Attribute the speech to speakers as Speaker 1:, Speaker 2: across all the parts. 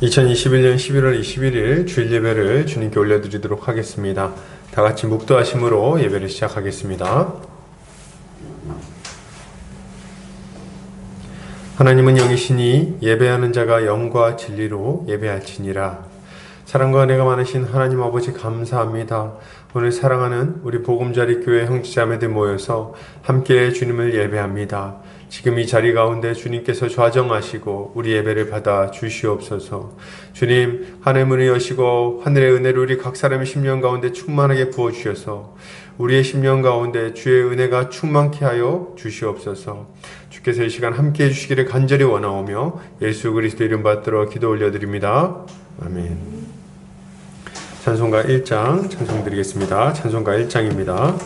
Speaker 1: 2021년 11월 21일 주일 예배를 주님께 올려드리도록 하겠습니다. 다 같이 묵도하심으로 예배를 시작하겠습니다. 하나님은 영이시니 예배하는 자가 영과 진리로 예배할지니라. 사랑과 은혜가 많으신 하나님 아버지 감사합니다. 오늘 사랑하는 우리 보금자리 교회 형제자매들 모여서 함께 주님을 예배합니다. 지금 이 자리 가운데 주님께서 좌정하시고 우리 예배를 받아 주시옵소서. 주님, 하늘 문을 여시고 하늘의 은혜를 우리 각 사람의 심령 가운데 충만하게 부어주셔서 우리의 심령 가운데 주의 은혜가 충만케 하여 주시옵소서. 주께서 이 시간 함께 해주시기를 간절히 원하오며 예수 그리스도 이름 받들어 기도 올려드립니다. 아멘. 찬송가 1장 찬송 드리겠습니다. 찬송가 1장입니다.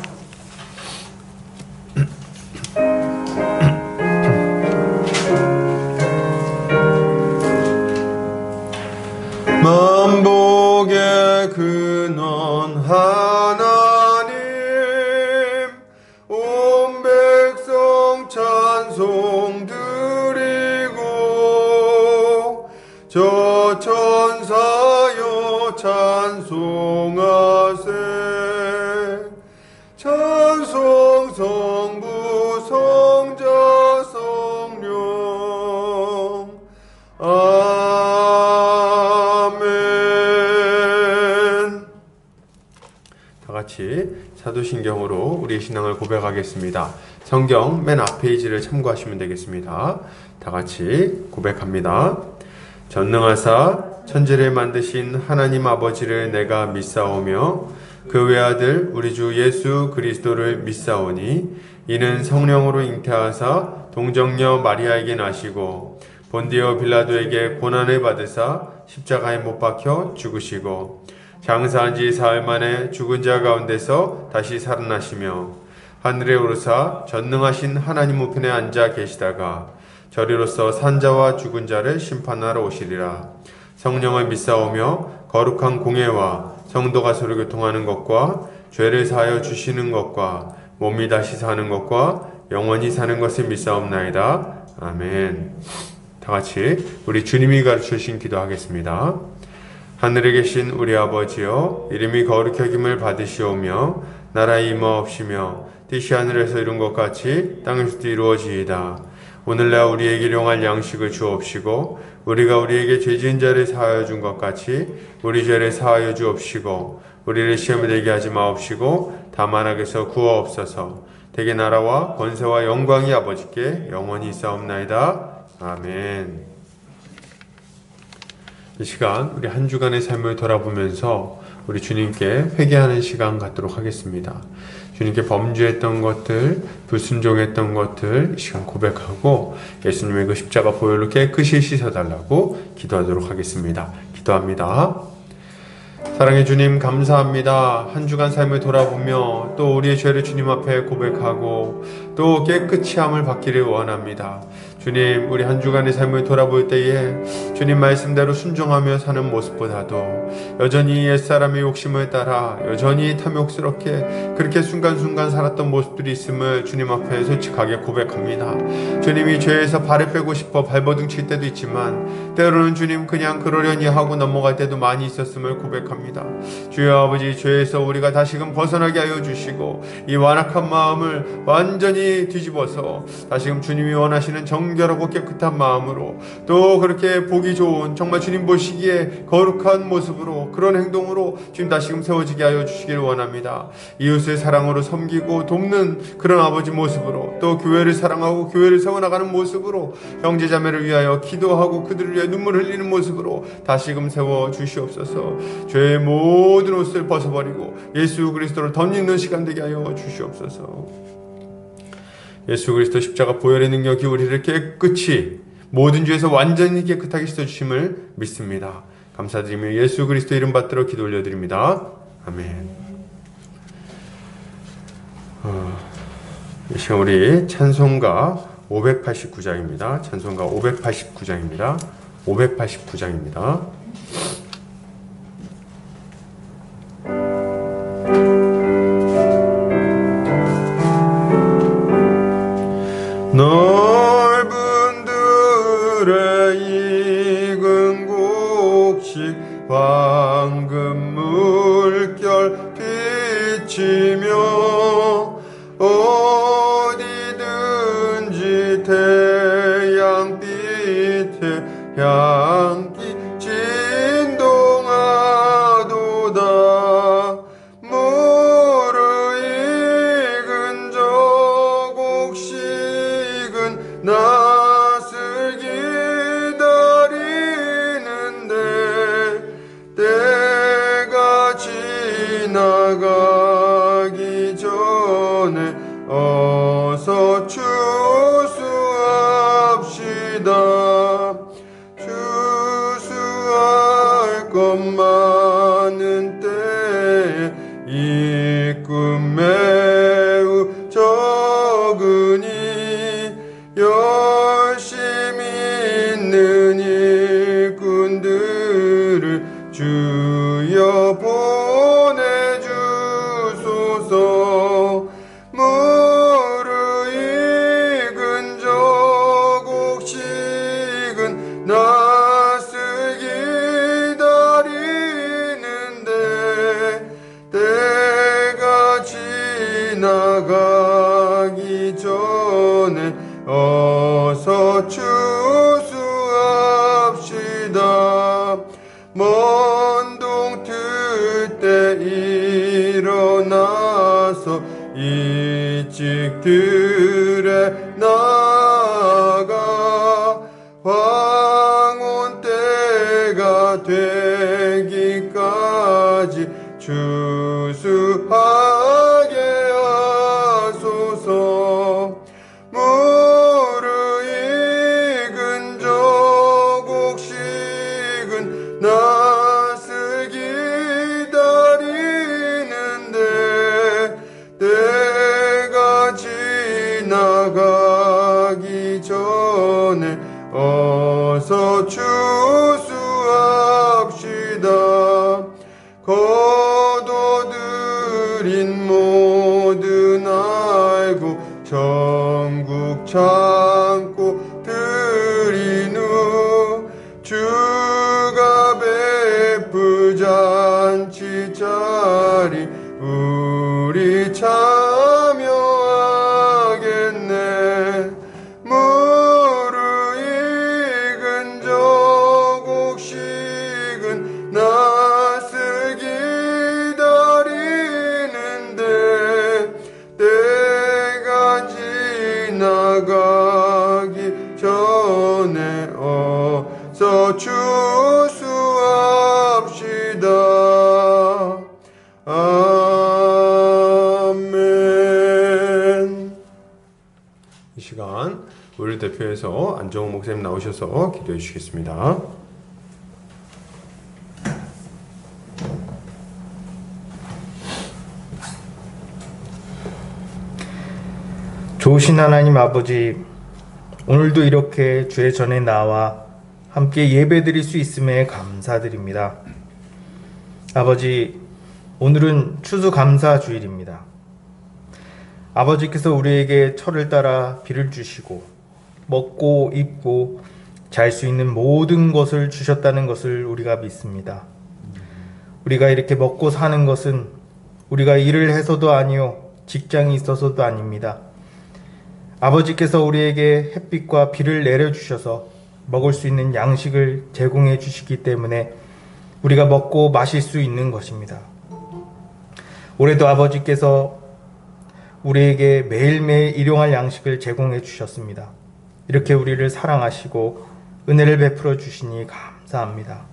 Speaker 1: 만복의 근원 하나님, 온 백성 찬송 드리고 저 천사여 찬송하세. 찬송 성부 성자 성령 아멘. 다같이 사도신경으로 우리의 신앙을 고백하겠습니다. 성경 맨 앞 페이지를 참고하시면 되겠습니다. 다같이 고백합니다. 전능하사 천지를 만드신 하나님 아버지를 내가 믿사오며 그 외아들 우리 주 예수 그리스도를 믿사오니 이는 성령으로 잉태하사 동정녀 마리아에게 나시고 본디오 빌라도에게 고난을 받으사 십자가에 못 박혀 죽으시고 장사한 지 사흘 만에 죽은 자 가운데서 다시 살아나시며 하늘에 오르사 전능하신 하나님 우편에 앉아 계시다가 저리로서 산자와 죽은 자를 심판하러 오시리라. 성령을 믿사오며 거룩한 공예와 성도가 서로 교통하는 것과 죄를 사하여 주시는 것과 몸이 다시 사는 것과 영원히 사는 것을 믿사옵나이다. 아멘. 다같이 우리 주님이 가르쳐주신 기도하겠습니다. 하늘에 계신 우리 아버지여, 이름이 거룩히 여김을 받으시오며 나라의 임하옵시며 뜻이 하늘에서 이룬 것 같이 땅에서도 이루어지이다. 오늘날 우리에게 일용할 양식을 주옵시고 우리가 우리에게 죄지은 자를 사하여 준 것 같이 우리 죄를 사하여 주옵시고 우리를 시험에 들게 하지 마옵시고 다만 악에서 구하옵소서. 대개 나라와 권세와 영광이 아버지께 영원히 있사옵나이다. 아멘. 이 시간 우리 한 주간의 삶을 돌아보면서 우리 주님께 회개하는 시간 갖도록 하겠습니다. 주님께 범죄했던 것들, 불순종했던 것들 이 시간 고백하고 예수님의 그 십자가 보혈로 깨끗이 씻어달라고 기도하도록 하겠습니다. 기도합니다. 사랑의 주님 감사합니다. 한 주간 삶을 돌아보며 또 우리의 죄를 주님 앞에 고백하고 또 깨끗이 함을 받기를 원합니다. 주님, 우리 한 주간의 삶을 돌아볼 때에 주님 말씀대로 순종하며 사는 모습보다도 여전히 옛사람의 욕심을 따라 여전히 탐욕스럽게 그렇게 순간순간 살았던 모습들이 있음을 주님 앞에 솔직하게 고백합니다. 주님이 죄에서 발을 빼고 싶어 발버둥 칠 때도 있지만 때로는 주님 그냥 그러려니 하고 넘어갈 때도 많이 있었음을 고백합니다. 주여 아버지, 죄에서 우리가 다시금 벗어나게 하여 주시고 이 완악한 마음을 완전히 뒤집어서 다시금 주님이 원하시는 정결하고 깨끗한 마음으로 또 그렇게 보기 좋은 정말 주님 보시기에 거룩한 모습으로 그런 행동으로 주님 다시금 세워지게 하여 주시기를 원합니다. 이웃을 사랑으로 섬기고 돕는 그런 아버지 모습으로 또 교회를 사랑하고 교회를 세워나가는 모습으로 형제자매를 위하여 기도하고 그들을 위해 눈물을 흘리는 모습으로 다시금 세워 주시옵소서. 죄의 모든 옷을 벗어버리고 예수 그리스도를 덧입는 시간 되게 하여 주시옵소서. 예수 그리스도 십자가 보혈의 능력이 우리를 깨끗이 모든 죄에서 완전히 깨끗하게 씻어주심을 믿습니다. 감사드리며 예수 그리스도 이름 받들어 기도 올려드립니다. 아멘. 이 시간 우리 찬송가 589장입니다. 찬송가 589장입니다. 589장입니다. 넓은 들에 익은 곳 없이 황금 물결 비치며 어디든지 태양빛에 향기 진동하도다. 무르익은 저 곡식은 낫을 기다리는데 때가 지나가기 전에 어서 추수합시다. 추수할 것 많은 때에 이 꿈 매우 적으니 열심히 있는 일꾼들을 주여 보내주소서. 무르익은 저 곡식은 낫을 기다리는데 때가 지나가기 전에 어서 추수합시다. 먼 동 틀 때 일어나서 일찍 들에 나가 황혼 때가 되기까지 추수하게 하소서. 무르익은 저 곡식은 낫을 기다리는데 때가 지나가기 전에 어서 추수합시다. 거둬들인 모든 알고 천국 참고 드린 후 주가 베풀 잔치 자리 우리 참여하겠네. 무르익은 저 곡식은 낫을 기다리는데 때가 지나가기 전에 어서 추수합시다. 아멘. 이 시간 우리를 대표해서 안정호 목사님 나오셔서 기도해 주시겠습니다.
Speaker 2: 좋으신 하나님 아버지, 오늘도 이렇게 주의 전에 나와 함께 예배드릴 수 있음에 감사드립니다. 아버지, 오늘은 추수감사주일입니다. 아버지께서 우리에게 철을 따라 비를 주시고 먹고 입고 잘 수 있는 모든 것을 주셨다는 것을 우리가 믿습니다. 우리가 이렇게 먹고 사는 것은 우리가 일을 해서도 아니요 직장이 있어서도 아닙니다. 아버지께서 우리에게 햇빛과 비를 내려주셔서 먹을 수 있는 양식을 제공해 주시기 때문에 우리가 먹고 마실 수 있는 것입니다. 올해도 아버지께서 우리에게 매일매일 일용할 양식을 제공해 주셨습니다. 이렇게 우리를 사랑하시고 은혜를 베풀어 주시니 감사합니다.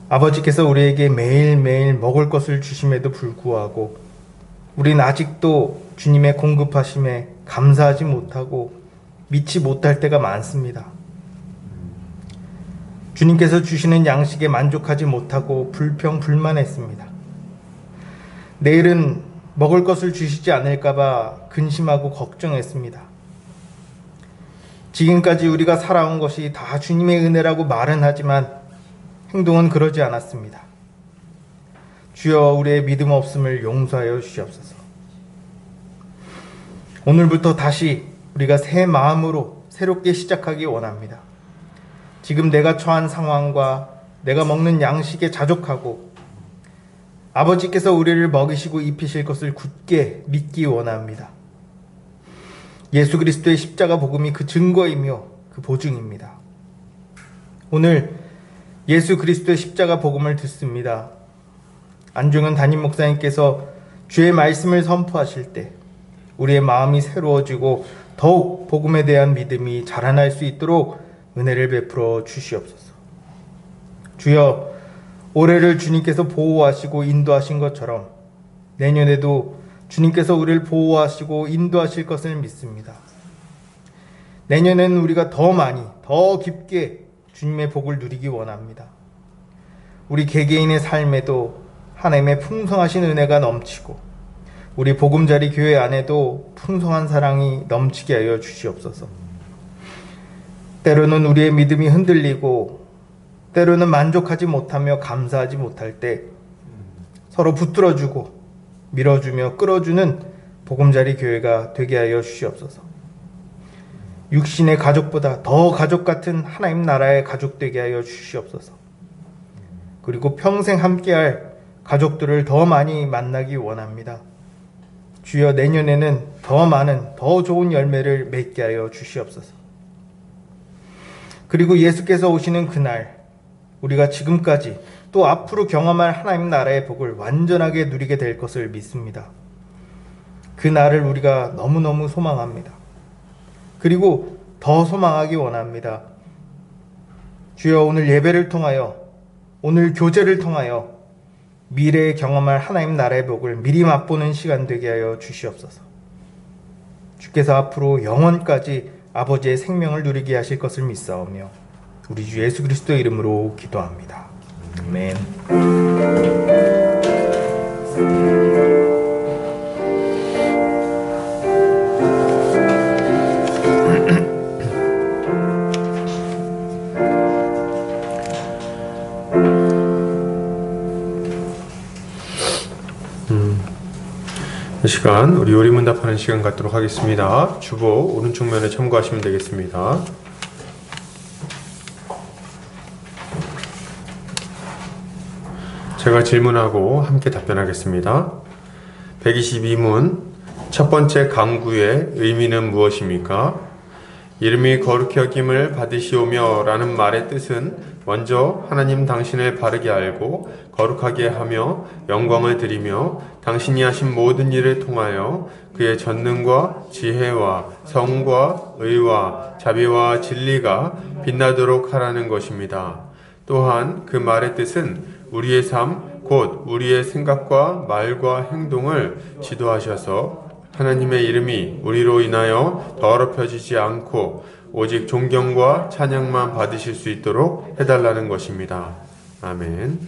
Speaker 2: 아버지께서 우리에게 매일매일 먹을 것을 주심에도 불구하고 우린 아직도 주님의 공급하심에 감사하지 못하고 믿지 못할 때가 많습니다. 주님께서 주시는 양식에 만족하지 못하고 불평불만했습니다. 내일은 먹을 것을 주시지 않을까봐 근심하고 걱정했습니다. 지금까지 우리가 살아온 것이 다 주님의 은혜라고 말은 하지만 행동은 그러지 않았습니다. 주여, 우리의 믿음 없음을 용서하여 주시옵소서. 오늘부터 다시 우리가 새 마음으로 새롭게 시작하기 원합니다. 지금 내가 처한 상황과 내가 먹는 양식에 자족하고 아버지께서 우리를 먹이시고 입히실 것을 굳게 믿기 원합니다. 예수 그리스도의 십자가 복음이 그 증거이며 그 보증입니다. 오늘 예수 그리스도의 십자가 복음을 듣습니다. 안중근 담임 목사님께서 주의 말씀을 선포하실 때 우리의 마음이 새로워지고 더욱 복음에 대한 믿음이 자라날 수 있도록 은혜를 베풀어 주시옵소서. 주여, 올해를 주님께서 보호하시고 인도하신 것처럼 내년에도 주님께서 우리를 보호하시고 인도하실 것을 믿습니다. 내년에는 우리가 더 많이, 더 깊게 주님의 복을 누리기 원합니다. 우리 개개인의 삶에도 하나님의 풍성하신 은혜가 넘치고 우리 보금자리 교회 안에도 풍성한 사랑이 넘치게 하여 주시옵소서. 때로는 우리의 믿음이 흔들리고 때로는 만족하지 못하며 감사하지 못할 때 서로 붙들어주고 밀어주며 끌어주는 보금자리 교회가 되게 하여 주시옵소서. 육신의 가족보다 더 가족 같은 하나님 나라의 가족 되게 하여 주시옵소서. 그리고 평생 함께할 가족들을 더 많이 만나기 원합니다. 주여, 내년에는 더 많은 더 좋은 열매를 맺게 하여 주시옵소서. 그리고 예수께서 오시는 그날 우리가 지금까지 또 앞으로 경험할 하나님 나라의 복을 완전하게 누리게 될 것을 믿습니다. 그 날을 우리가 너무너무 소망합니다. 그리고 더 소망하기 원합니다. 주여, 오늘 예배를 통하여, 오늘 교제를 통하여 미래에 경험할 하나님 나라의 복을 미리 맛보는 시간 되게 하여 주시옵소서. 주께서 앞으로 영원까지 아버지의 생명을 누리게 하실 것을 믿사오며 우리 주 예수 그리스도의 이름으로 기도합니다. 아멘.
Speaker 1: 이 시간 우리 요리문답하는 시간 갖도록 하겠습니다. 주보 오른쪽 면에 참고하시면 되겠습니다. 제가 질문하고 함께 답변하겠습니다. 122문 첫 번째 강구의 의미는 무엇입니까? 이름이 거룩히 여김을 받으시오며 라는 말의 뜻은 먼저 하나님 당신을 바르게 알고 거룩하게 하며 영광을 드리며 당신이 하신 모든 일을 통하여 그의 전능과 지혜와 성과 의와 자비와 진리가 빛나도록 하라는 것입니다. 또한 그 말의 뜻은 우리의 삶, 곧 우리의 생각과 말과 행동을 지도하셔서 하나님의 이름이 우리로 인하여 더럽혀지지 않고 오직 존경과 찬양만 받으실 수 있도록 해달라는 것입니다. 아멘.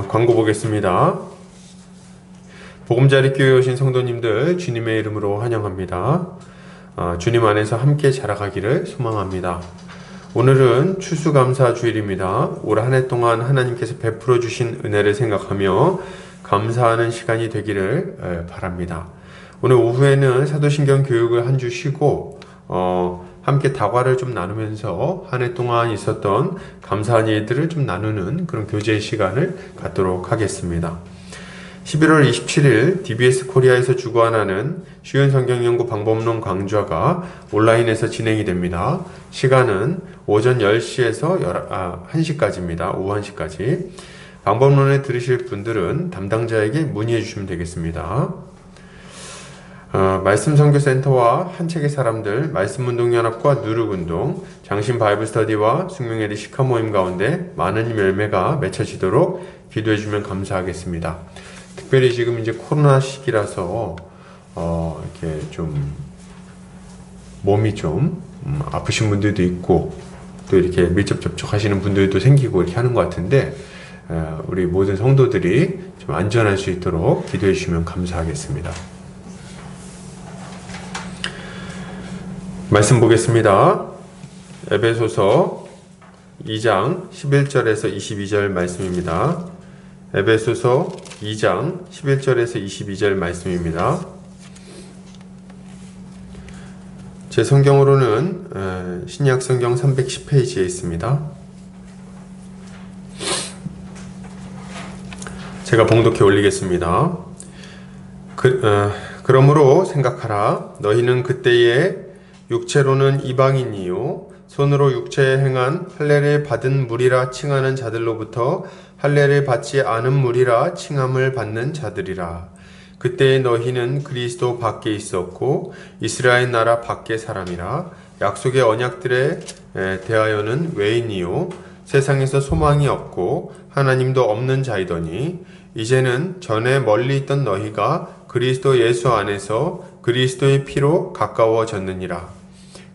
Speaker 1: 광고 보겠습니다. 보금자리 교회에 오신 성도님들 주님의 이름으로 환영합니다. 주님 안에서 함께 자라가기를 소망합니다. 오늘은 추수감사 주일입니다. 올 한 해 동안 하나님께서 베풀어 주신 은혜를 생각하며 감사하는 시간이 되기를 바랍니다. 오늘 오후에는 사도신경 교육을 한 주 쉬고 함께 다과를 좀 나누면서 한 해 동안 있었던 감사한 일들을 좀 나누는 그런 교제 시간을 갖도록 하겠습니다. 11월 27일 DBS 코리아에서 주관하는 쉬운 성경연구 방법론 강좌가 온라인에서 진행이 됩니다. 시간은 오전 10시에서 1시까지입니다. 오후 1시까지. 방법론을 들으실 분들은 담당자에게 문의해 주시면 되겠습니다. 말씀선교센터와 한책의 사람들, 말씀운동연합과 누룩운동, 장신 바이블스터디와 숙명회리 시카 모임 가운데 많은 열매가 맺혀지도록 기도해 주면 감사하겠습니다. 특별히 지금 이제 코로나 시기라서 이렇게 좀 몸이 좀 아프신 분들도 있고 또 이렇게 밀접 접촉하시는 분들도 생기고 이렇게 하는 것 같은데 우리 모든 성도들이 좀 안전할 수 있도록 기도해 주시면 감사하겠습니다. 말씀 보겠습니다. 에베소서 2장 11절에서 22절 말씀입니다. 에베소서 2장 11절에서 22절 말씀입니다. 제 성경으로는 신약 성경 310페이지에 있습니다. 제가 봉독해 올리겠습니다. 그러므로 생각하라. 너희는 그때에 육체로는 이방인이요 손으로 육체에 행한 할례를 받은 무리라 칭하는 자들로부터 할례를 받지 않은 무리라 칭함을 받는 자들이라. 그때에 너희는 그리스도 밖에 있었고 이스라엘 나라 밖의 사람이라. 약속의 언약들에 대하여는 외인이요 세상에서 소망이 없고 하나님도 없는 자이더니 이제는 전에 멀리 있던 너희가 그리스도 예수 안에서 그리스도의 피로 가까워졌느니라.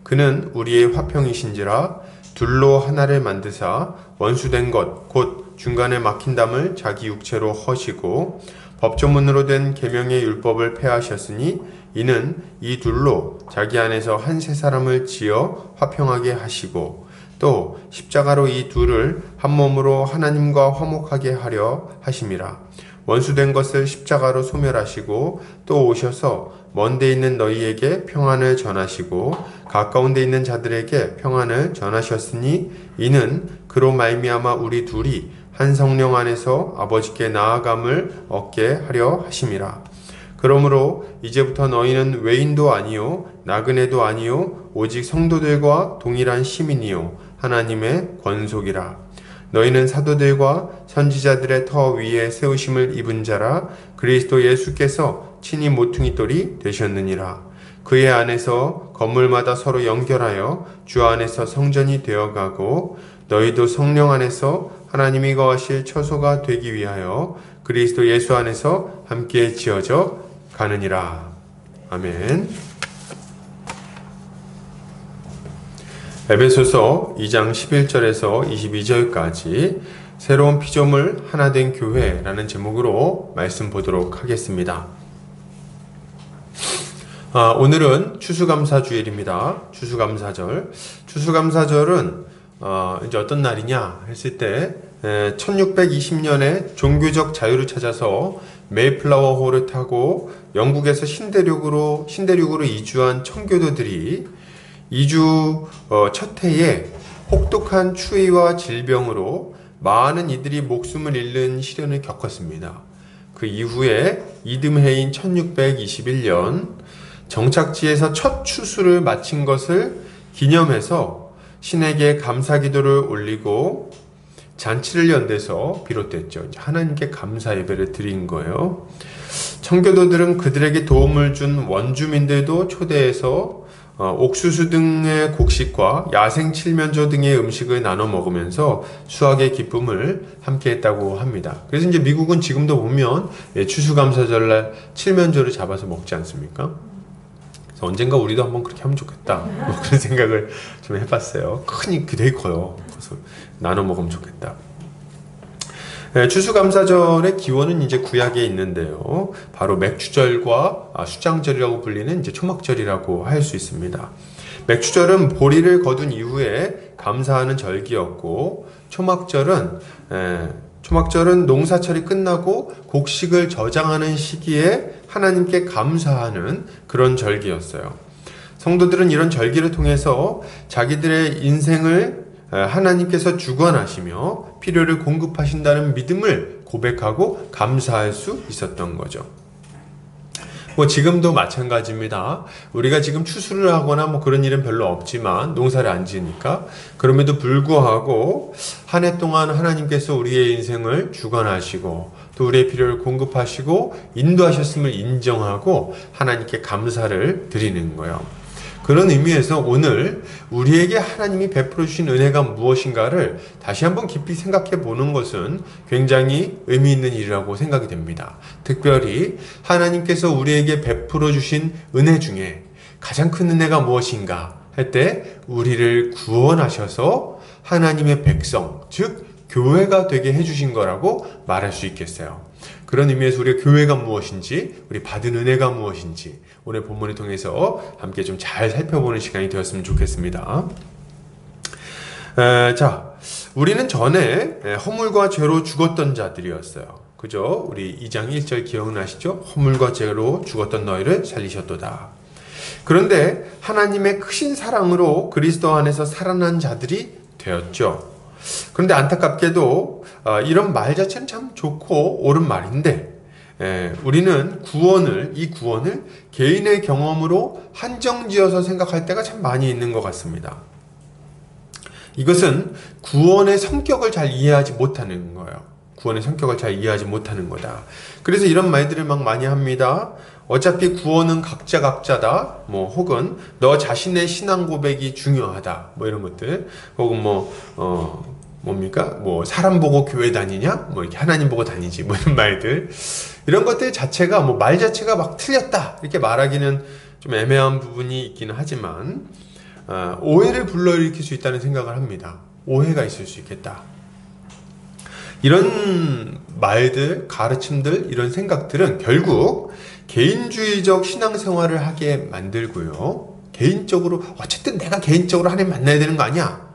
Speaker 1: 그는 우리의 화평이신지라 둘로 하나를 만드사 원수된 것 곧 중간에 막힌 담을 자기 육체로 허시고 법조문으로 된 계명의 율법을 폐하셨으니 이는 이 둘로 자기 안에서 한 세 사람을 지어 화평하게 하시고 또 십자가로 이 둘을 한 몸으로 하나님과 화목하게 하려 하심이라. 원수된 것을 십자가로 소멸하시고 또 오셔서 먼데 있는 너희에게 평안을 전하시고 가까운 데 있는 자들에게 평안을 전하셨으니 이는 그로 말미암아 우리 둘이 한 성령 안에서 아버지께 나아감을 얻게 하려 하심이라. 그러므로 이제부터 너희는 외인도 아니요 나그네도 아니요 오직 성도들과 동일한 시민이요 하나님의 권속이라. 너희는 사도들과 선지자들의 터 위에 세우심을 입은 자라. 그리스도 예수께서 친히 모퉁이돌이 되셨느니라. 그의 안에서 건물마다 서로 연결하여 주 안에서 성전이 되어가고 너희도 성령 안에서 하나님이 거하실 처소가 되기 위하여 그리스도 예수 안에서 함께 지어져 가느니라. 아멘. 에베소서 2장 11절에서 22절까지 새로운 피조물 하나된 교회라는 제목으로 말씀 보도록 하겠습니다. 오늘은 추수감사주일입니다. 추수감사절. 추수감사절은 이제 어떤 날이냐 했을 때 1620년에 종교적 자유를 찾아서 메이플라워 호를 타고 영국에서 신대륙으로 이주한 청교도들이 이주 첫 해에 혹독한 추위와 질병으로 많은 이들이 목숨을 잃는 시련을 겪었습니다. 그 이후에 이듬해인 1621년 정착지에서 첫 추수를 마친 것을 기념해서 신에게 감사기도를 올리고 잔치를 연대서 비롯됐죠. 하나님께 감사 예배를 드린 거예요. 청교도들은 그들에게 도움을 준 원주민들도 초대해서 옥수수 등의 곡식과 야생 칠면조 등의 음식을 나눠 먹으면서 수확의 기쁨을 함께 했다고 합니다. 그래서 이제 미국은 지금도 보면 추수감사절날 칠면조를 잡아서 먹지 않습니까? 그래서 언젠가 우리도 한번 그렇게 하면 좋겠다. 뭐 그런 생각을 좀 해봤어요. 되게 커요. 그래서 나눠 먹으면 좋겠다. 추수감사절의 기원은 이제 구약에 있는데요. 바로 맥추절과 수장절이라고 불리는 이제 초막절이라고 할 수 있습니다. 맥추절은 보리를 거둔 이후에 감사하는 절기였고, 초막절은 농사철이 끝나고 곡식을 저장하는 시기에 하나님께 감사하는 그런 절기였어요. 성도들은 이런 절기를 통해서 자기들의 인생을 하나님께서 주관하시며 필요를 공급하신다는 믿음을 고백하고 감사할 수 있었던 거죠. 지금도 마찬가지입니다. 우리가 지금 추수를 하거나 그런 일은 별로 없지만 농사를 안 지으니까 그럼에도 불구하고 한 해 동안 하나님께서 우리의 인생을 주관하시고 또 우리의 필요를 공급하시고 인도하셨음을 인정하고 하나님께 감사를 드리는 거예요. 그런 의미에서 오늘 우리에게 하나님이 베풀어 주신 은혜가 무엇인가를 다시 한번 깊이 생각해 보는 것은 굉장히 의미 있는 일이라고 생각이 됩니다. 특별히 하나님께서 우리에게 베풀어 주신 은혜 중에 가장 큰 은혜가 무엇인가 할 때 우리를 구원하셔서 하나님의 백성, 즉 교회가 되게 해주신 거라고 말할 수 있겠어요. 그런 의미에서 우리가 교회가 무엇인지, 우리 받은 은혜가 무엇인지 오늘 본문을 통해서 함께 좀 잘 살펴보는 시간이 되었으면 좋겠습니다. 자, 우리는 전에 허물과 죄로 죽었던 자들이었어요. 그죠? 우리 2장 1절 기억나시죠? 허물과 죄로 죽었던 너희를 살리셨도다. 그런데 하나님의 크신 사랑으로 그리스도 안에서 살아난 자들이 되었죠. 그런데 안타깝게도 이런 말 자체는 참 좋고 옳은 말인데 우리는 이 구원을 개인의 경험으로 한정지어서 생각할 때가 참 많이 있는 것 같습니다. 이것은 구원의 성격을 잘 이해하지 못하는 거예요. 구원의 성격을 잘 이해하지 못하는 거다. 그래서 이런 말들을 막 많이 합니다. 어차피 구원은 각자다. 혹은 너 자신의 신앙 고백이 중요하다. 이런 것들. 혹은 사람 보고 교회 다니냐? 이렇게 하나님 보고 다니지. 이런 말들. 이런 것들 자체가, 말 자체가 막 틀렸다. 이렇게 말하기는 좀 애매한 부분이 있기는 하지만, 오해를 불러일으킬 수 있다는 생각을 합니다. 오해가 있을 수 있겠다. 이런 말들, 가르침들, 이런 생각들은 결국 개인주의적 신앙생활을 하게 만들고요. 개인적으로, 어쨌든 내가 개인적으로 하나님 만나야 되는 거 아니야?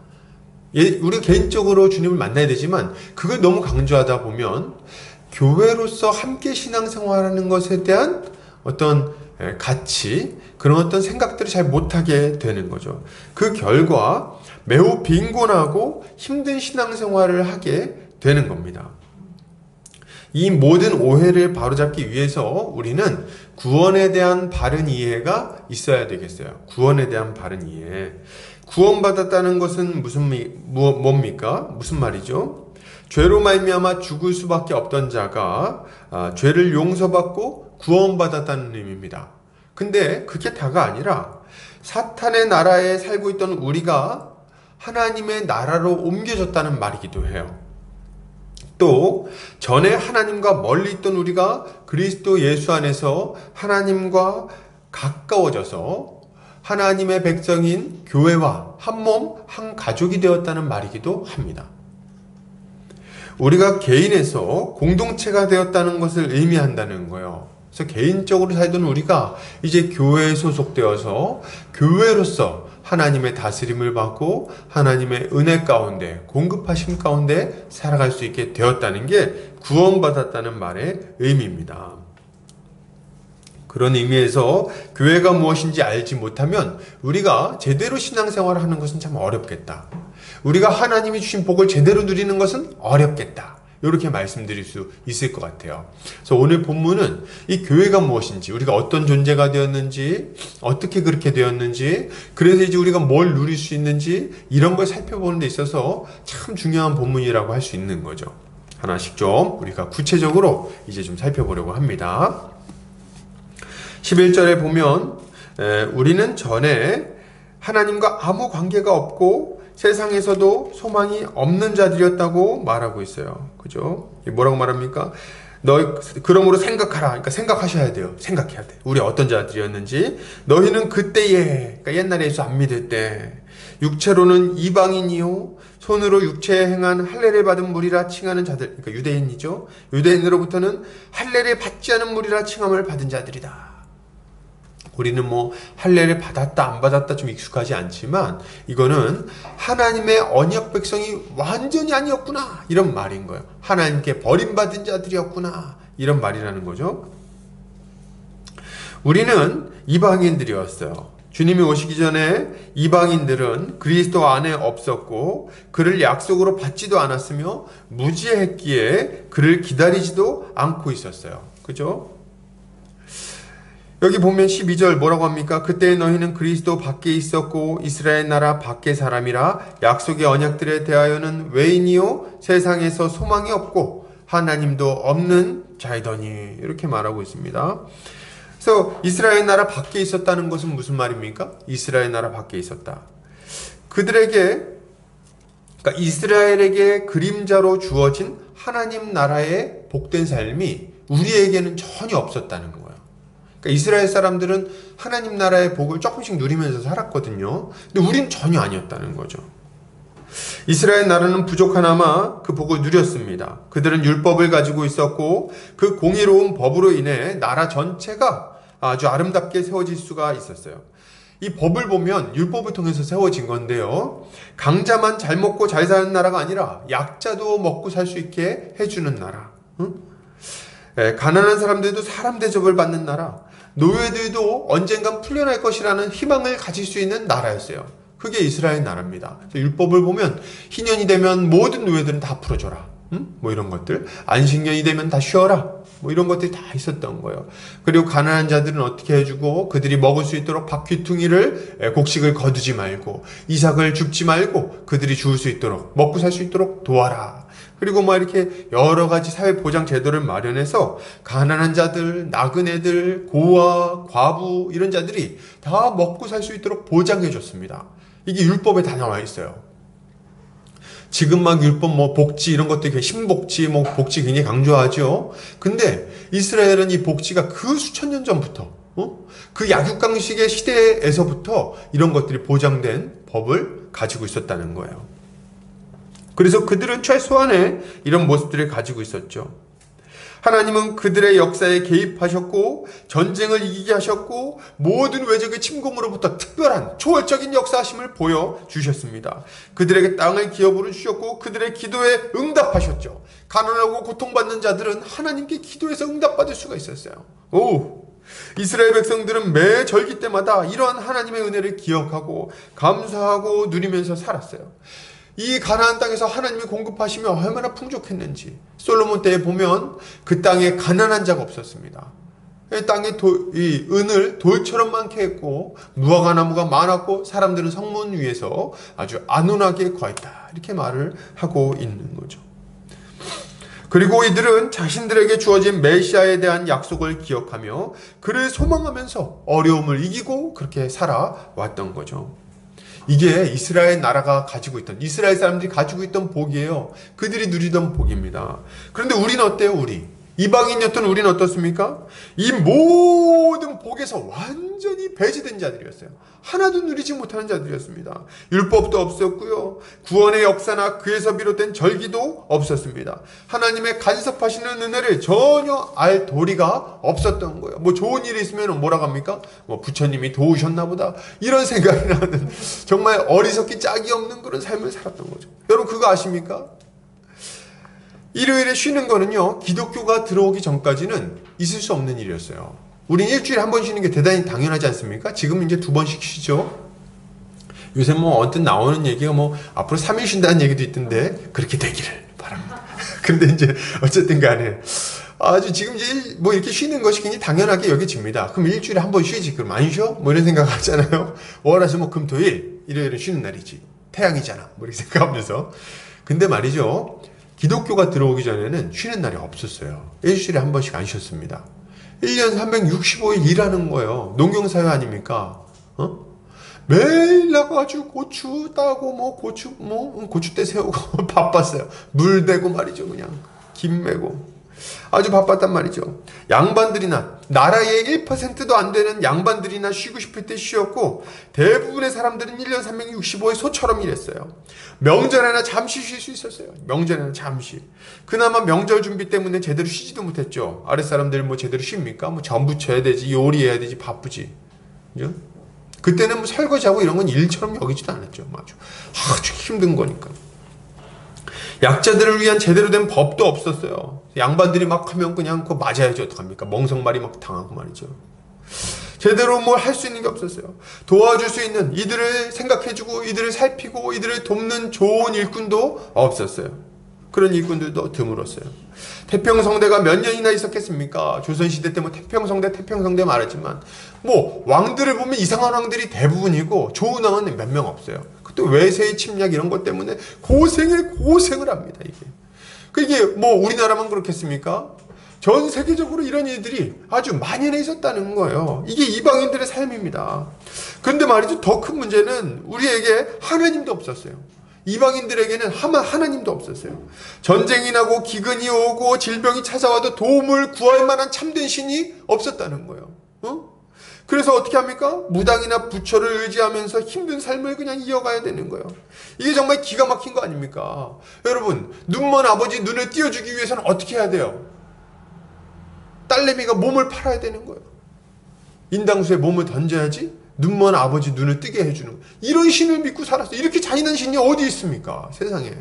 Speaker 1: 우리가 개인적으로 주님을 만나야 되지만 그걸 너무 강조하다 보면 교회로서 함께 신앙생활하는 것에 대한 어떤 가치, 그런 어떤 생각들을 잘 못하게 되는 거죠. 그 결과 매우 빈곤하고 힘든 신앙생활을 하게 되는 겁니다. 이 모든 오해를 바로잡기 위해서 우리는 구원에 대한 바른 이해가 있어야 되겠어요. 구원에 대한 바른 이해. 구원받았다는 것은 뭡니까? 무슨 말이죠? 죄로 말미암아 죽을 수밖에 없던 자가 죄를 용서받고 구원받았다는 의미입니다. 근데 그게 다가 아니라 사탄의 나라에 살고 있던 우리가 하나님의 나라로 옮겨졌다는 말이기도 해요. 또 전에 하나님과 멀리 있던 우리가 그리스도 예수 안에서 하나님과 가까워져서 하나님의 백성인 교회와 한 몸, 한 가족이 되었다는 말이기도 합니다. 우리가 개인에서 공동체가 되었다는 것을 의미한다는 거예요. 그래서 개인적으로 살던 우리가 이제 교회에 소속되어서 교회로서 하나님의 다스림을 받고 하나님의 은혜 가운데, 공급하심 가운데 살아갈 수 있게 되었다는 게 구원받았다는 말의 의미입니다. 그런 의미에서 교회가 무엇인지 알지 못하면 우리가 제대로 신앙생활을 하는 것은 참 어렵겠다. 우리가 하나님이 주신 복을 제대로 누리는 것은 어렵겠다. 이렇게 말씀드릴 수 있을 것 같아요. 그래서 오늘 본문은 이 교회가 무엇인지, 우리가 어떤 존재가 되었는지, 어떻게 그렇게 되었는지, 그래서 이제 우리가 뭘 누릴 수 있는지, 이런 걸 살펴보는 데 있어서 참 중요한 본문이라고 할 수 있는 거죠. 하나씩 좀 우리가 구체적으로 이제 좀 살펴보려고 합니다. 11절에 보면 우리는 전에 하나님과 아무 관계가 없고 세상에서도 소망이 없는 자들이었다고 말하고 있어요. 그죠? 뭐라고 말합니까? 그러므로 생각하라. 그러니까 생각하셔야 돼요. 생각해야 돼. 우리 어떤 자들이었는지. 너희는 그때에, 그러니까 옛날에 예수 안 믿을 때, 육체로는 이방인이요, 손으로 육체에 행한 할례를 받은 무리라 칭하는 자들, 그러니까 유대인이죠. 유대인으로부터는 할례를 받지 않은 무리라 칭함을 받은 자들이다. 우리는 할례를 받았다 안 받았다 좀 익숙하지 않지만 이거는 하나님의 언약 백성이 완전히 아니었구나 이런 말인 거예요. 하나님께 버림받은 자들이었구나 이런 말이라는 거죠. 우리는 이방인들이었어요. 주님이 오시기 전에 이방인들은 그리스도 안에 없었고 그를 약속으로 받지도 않았으며 무지했기에 그를 기다리지도 않고 있었어요. 그죠? 여기 보면 12절 뭐라고 합니까? 그때 너희는 그리스도 밖에 있었고 이스라엘 나라 밖의 사람이라 약속의 언약들에 대하여는 외인이요 세상에서 소망이 없고 하나님도 없는 자이더니 이렇게 말하고 있습니다. 그래서 이스라엘 나라 밖에 있었다는 것은 무슨 말입니까? 이스라엘 나라 밖에 있었다. 그러니까 이스라엘에게 그림자로 주어진 하나님 나라의 복된 삶이 우리에게는 전혀 없었다는 거예요. 그러니까 이스라엘 사람들은 하나님 나라의 복을 조금씩 누리면서 살았거든요. 근데 우린 전혀 아니었다는 거죠. 이스라엘 나라는 부족하나마 그 복을 누렸습니다. 그들은 율법을 가지고 있었고 그 공의로운 법으로 인해 나라 전체가 아주 아름답게 세워질 수가 있었어요. 이 법을 보면 율법을 통해서 세워진 건데요. 강자만 잘 먹고 잘 사는 나라가 아니라 약자도 먹고 살 수 있게 해주는 나라. 가난한 사람들도 사람 대접을 받는 나라. 노예들도 언젠간 풀려날 것이라는 희망을 가질 수 있는 나라였어요. 그게 이스라엘 나라입니다. 율법을 보면 희년이 되면 모든 노예들은 다 풀어줘라. 뭐 이런 것들. 안식년이 되면 다 쉬어라. 뭐 이런 것들이 다 있었던 거예요. 그리고 가난한 자들은 어떻게 해주고 그들이 먹을 수 있도록 밥귀퉁이를 곡식을 거두지 말고 이삭을 줍지 말고 그들이 죽을 수 있도록 먹고 살 수 있도록 도와라. 그리고 뭐 이렇게 여러 가지 사회 보장 제도를 마련해서 가난한 자들, 나그네들, 고아, 과부 이런 자들이 다 먹고 살 수 있도록 보장해 줬습니다. 이게 율법에 다 나와 있어요. 지금 막 율법 뭐 복지 이런 것들 신복지 뭐 복지 굉장히 강조하죠. 근데 이스라엘은 이 복지가 그 수천 년 전부터 그 약육강식의 시대에서부터 이런 것들이 보장된 법을 가지고 있었다는 거예요. 그래서 그들은 최소한의 이런 모습들을 가지고 있었죠. 하나님은 그들의 역사에 개입하셨고 전쟁을 이기게 하셨고 모든 외적의 침공으로부터 특별한 초월적인 역사하심을 보여주셨습니다. 그들에게 땅을 기업으로 주셨고 그들의 기도에 응답하셨죠. 가난하고 고통받는 자들은 하나님께 기도해서 응답받을 수가 있었어요. 이스라엘 백성들은 매 절기 때마다 이러한 하나님의 은혜를 기억하고 감사하고 누리면서 살았어요. 이 가나안 땅에서 하나님이 공급하시며 얼마나 풍족했는지 솔로몬 때에 보면 그 땅에 가난한 자가 없었습니다. 땅에 이 은을 돌처럼 많게 했고 무화과나무가 많았고 사람들은 성문 위에서 아주 안온하게 거했다 이렇게 말을 하고 있는 거죠. 그리고 이들은 자신들에게 주어진 메시아에 대한 약속을 기억하며 그를 소망하면서 어려움을 이기고 그렇게 살아왔던 거죠. 이게 이스라엘 나라가 가지고 있던, 이스라엘 사람들이 가지고 있던 복이에요. 그들이 누리던 복입니다. 그런데 우리는 어때요? 이방인이었던 우리는 어떻습니까? 이 모든 복에서 완전히 배제된 자들이었어요. 하나도 누리지 못하는 자들이었습니다. 율법도 없었고요. 구원의 역사나 그에서 비롯된 절기도 없었습니다. 하나님의 간섭하시는 은혜를 전혀 알 도리가 없었던 거예요. 뭐 좋은 일이 있으면 뭐라고 합니까? 뭐 부처님이 도우셨나 보다. 이런 생각이 나는 정말 어리석기 짝이 없는 그런 삶을 살았던 거죠. 여러분 그거 아십니까? 일요일에 쉬는 거는요, 기독교가 들어오기 전까지는 있을 수 없는 일이었어요. 우린 일주일에 한 번 쉬는 게 대단히 당연하지 않습니까? 지금은 이제 2번씩 쉬죠. 요새 뭐 언뜻 나오는 얘기가 뭐 앞으로 3일 쉰다는 얘기도 있던데 그렇게 되기를 바랍니다. 근데 이제 어쨌든 간에 아주 지금 이제 뭐 이렇게 쉬는 것이 굉장히 당연하게 여겨집니다. 그럼 일주일에 한 번 쉬지 그럼 안 쉬어? 뭐 이런 생각 하잖아요. 월화수목 금토일 일요일은 쉬는 날이지. 태양이잖아. 뭐 이렇게 생각하면서. 근데 말이죠. 기독교가 들어오기 전에는 쉬는 날이 없었어요. 일주일에 한 번씩 안 쉬었습니다. 1년 365일 일하는 거예요. 농경사회 아닙니까? 매일 나가가지고 고추 따고 고추대 세우고 바빴어요. 물 대고 말이죠. 그냥 김 메고 아주 바빴단 말이죠. 양반들이나 나라의 1%도 안 되는 양반들이나 쉬고 싶을 때 쉬었고 대부분의 사람들은 1년 365일 소처럼 일했어요. 명절에나 잠시 쉴 수 있었어요. 명절에나 잠시. 그나마 명절 준비 때문에 제대로 쉬지도 못했죠. 아랫사람들 뭐 제대로 쉽니까? 뭐 전 부쳐야 되지, 요리해야 되지, 바쁘지. 그죠? 그때는 뭐 설거지하고 이런 건 일처럼 여기지도 않았죠. 아주 힘든 거니까. 약자들을 위한 제대로 된 법도 없었어요. 양반들이 막 하면 그냥 그거 맞아야지 어떡합니까? 멍석말이 막 당하고 말이죠. 제대로 뭘 할 수 있는 게 없었어요. 도와줄 수 있는, 이들을 생각해주고 이들을 살피고 이들을 돕는 좋은 일꾼도 없었어요. 그런 일꾼들도 드물었어요. 태평성대가 몇 년이나 있었겠습니까? 조선시대 때 뭐 태평성대 말했지만 뭐 왕들을 보면 이상한 왕들이 대부분이고 좋은 왕은 몇 명 없어요. 또 외세의 침략 이런 것 때문에 고생을 합니다. 이게 뭐 우리나라만 그렇겠습니까? 전 세계적으로 이런 일들이 아주 만연해 있었다는 거예요. 이게 이방인들의 삶입니다. 그런데 말이죠. 더 큰 문제는 우리에게 하나님도 없었어요. 이방인들에게는 하나님도 없었어요. 전쟁이 나고 기근이 오고 질병이 찾아와도 도움을 구할 만한 참된 신이 없었다는 거예요. 그래서 어떻게 합니까? 무당이나 부처를 의지하면서 힘든 삶을 그냥 이어가야 되는 거예요. 이게 정말 기가 막힌 거 아닙니까? 여러분, 눈먼 아버지 눈을 띄워주기 위해서는 어떻게 해야 돼요? 딸내미가 몸을 팔아야 되는 거예요. 인당수에 몸을 던져야지 눈먼 아버지 눈을 뜨게 해주는 거예요. 이런 신을 믿고 살았어요. 이렇게 잔인한 신이 어디 있습니까? 세상에.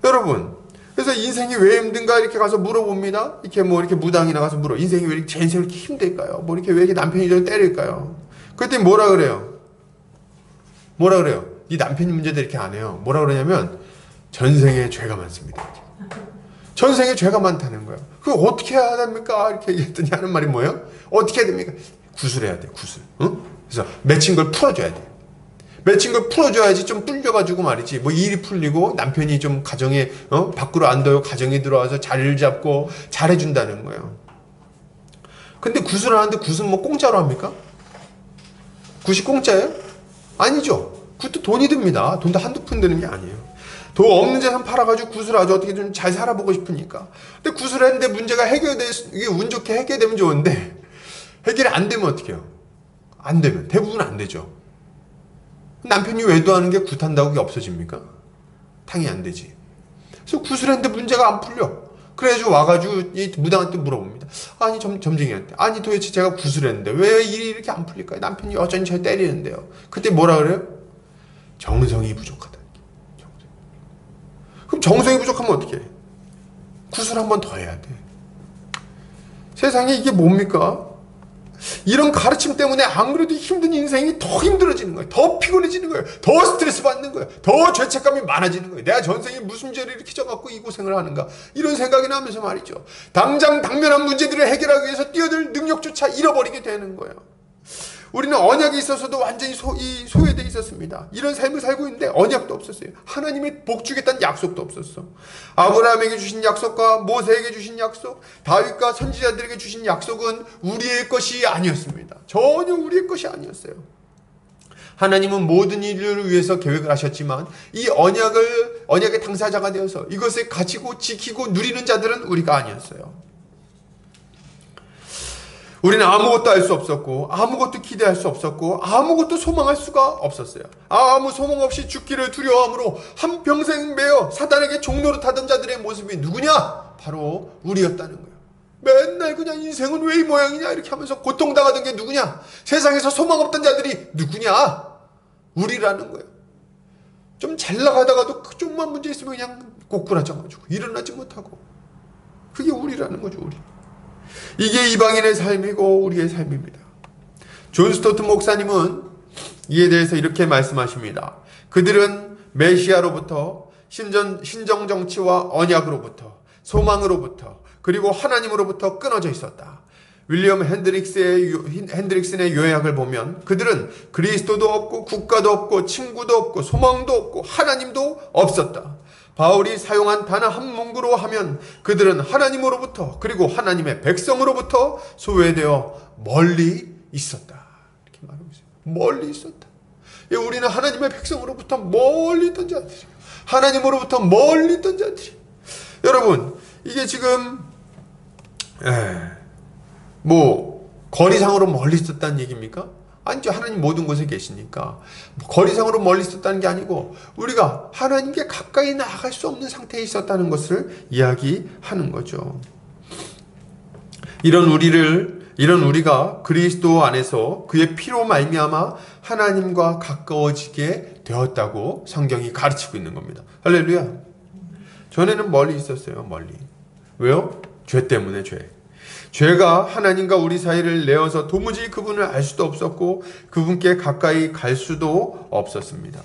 Speaker 1: 여러분, 그래서 인생이 왜 힘든가 이렇게 가서 물어봅니다. 이렇게 뭐 이렇게 무당이나 가서 물어. 인생이 왜 이렇게 제 인생이 이렇게 힘들까요? 뭐 이렇게 왜 이렇게 남편이 저 때릴까요? 그랬더니 뭐라 그래요? 뭐라 그래요? 네 남편이 문제도 이렇게 안 해요. 뭐라 그러냐면 전생에 죄가 많습니다. 전생에 죄가 많다는 거예요. 그거 어떻게 해야 됩니까? 이렇게 얘기했더니 하는 말이 뭐예요? 어떻게 해야 됩니까? 구슬해야 돼, 구슬. 응? 그래서 맺힌 걸 풀어줘야 돼. 맺힌 걸 풀어줘야지 좀 뚫려가지고 말이지. 뭐 일이 풀리고 남편이 좀 가정에 밖으로 안 둬요. 가정에 들어와서 자리를 잡고 잘해준다는 거예요. 근데 구슬하는데 굿은 뭐 공짜로 합니까? 굿이 공짜예요? 아니죠. 굿도 돈이 듭니다. 돈도 한두 푼 드는 게 아니에요. 돈 없는 재산 팔아가지고 구슬하죠. 어떻게 좀 잘 살아보고 싶으니까. 근데 구슬했는데 문제가 이게 운 좋게 해결되면 좋은데 해결이 안 되면 어떻게 해요? 안 되면. 대부분 안 되죠. 남편이 외도하는 게 굿한다고 그게 없어집니까? 탕이 안 되지. 그래서 구슬했는데 문제가 안 풀려. 그래가지고 와가지고 이 무당한테 물어봅니다. 아니 점쟁이한테. 아니 도대체 제가 구슬했는데 왜 일이 이렇게 안 풀릴까요? 남편이 여전히 저 때리는데요. 그때 뭐라 그래요? 정성이 부족하다. 그럼 정성이 부족하면 어떻게 해? 구슬 한 번 더 해야 돼. 세상에 이게 뭡니까? 이런 가르침 때문에 안 그래도 힘든 인생이 더 힘들어지는 거예요. 더 피곤해지는 거예요. 더 스트레스 받는 거예요. 더 죄책감이 많아지는 거예요. 내가 전생에 무슨 죄를 이렇게 져갖고 이 고생을 하는가. 이런 생각이 나면서 말이죠. 당장 당면한 문제들을 해결하기 위해서 뛰어들 능력조차 잃어버리게 되는 거예요. 우리는 언약이 있어서도 완전히 소외되어 있었습니다. 이런 삶을 살고 있는데 언약도 없었어요. 하나님이 복 주겠다는 약속도 없었어. 아브라함에게 주신 약속과 모세에게 주신 약속, 다윗과 선지자들에게 주신 약속은 우리의 것이 아니었습니다. 전혀 우리의 것이 아니었어요. 하나님은 모든 인류를 위해서 계획을 하셨지만 이 언약의 당사자가 되어서 이것을 가지고 지키고 누리는 자들은 우리가 아니었어요. 우리는 아무것도 할 수 없었고 아무것도 기대할 수 없었고 아무것도 소망할 수가 없었어요. 아무 소망 없이 죽기를 두려워함으로 한평생 매여 사단에게 종노릇하던 자들의 모습이 누구냐? 바로 우리였다는 거예요. 맨날 그냥 인생은 왜 이 모양이냐 이렇게 하면서 고통당하던 게 누구냐? 세상에서 소망 없던 자들이 누구냐? 우리라는 거예요. 좀 잘 나가다가도 좀만 문제 있으면 그냥 꼬꾸라져가지고 일어나지 못하고 그게 우리라는 거죠. 우리. 이게 이방인의 삶이고 우리의 삶입니다. 존 스토트 목사님은 이에 대해서 이렇게 말씀하십니다. 그들은 메시아로부터 신정정치와 언약으로부터 소망으로부터 그리고 하나님으로부터 끊어져 있었다. 윌리엄 핸드릭슨의 요약을 보면 그들은 그리스도도 없고 국가도 없고 친구도 없고 소망도 없고 하나님도 없었다. 바울이 사용한 단어 한 문구로 하면 그들은 하나님으로부터 그리고 하나님의 백성으로부터 소외되어 멀리 있었다. 이렇게 말하고 있어요. 멀리 있었다. 우리는 하나님의 백성으로부터 멀리 있던 자들이에요. 하나님으로부터 멀리 있던 자들이에요. 여러분, 이게 지금 거리상으로 멀리 있었다는 얘기입니까? 아니죠. 하나님 모든 곳에 계시니까 거리상으로 멀리 있었다는 게 아니고 우리가 하나님께 가까이 나아갈 수 없는 상태에 있었다는 것을 이야기하는 거죠. 이런 우리가 그리스도 안에서 그의 피로 말미암아 하나님과 가까워지게 되었다고 성경이 가르치고 있는 겁니다. 할렐루야. 전에는 멀리 있었어요. 멀리. 왜요? 죄 때문에 죄가 하나님과 우리 사이를 내어서 도무지 그분을 알 수도 없었고 그분께 가까이 갈 수도 없었습니다.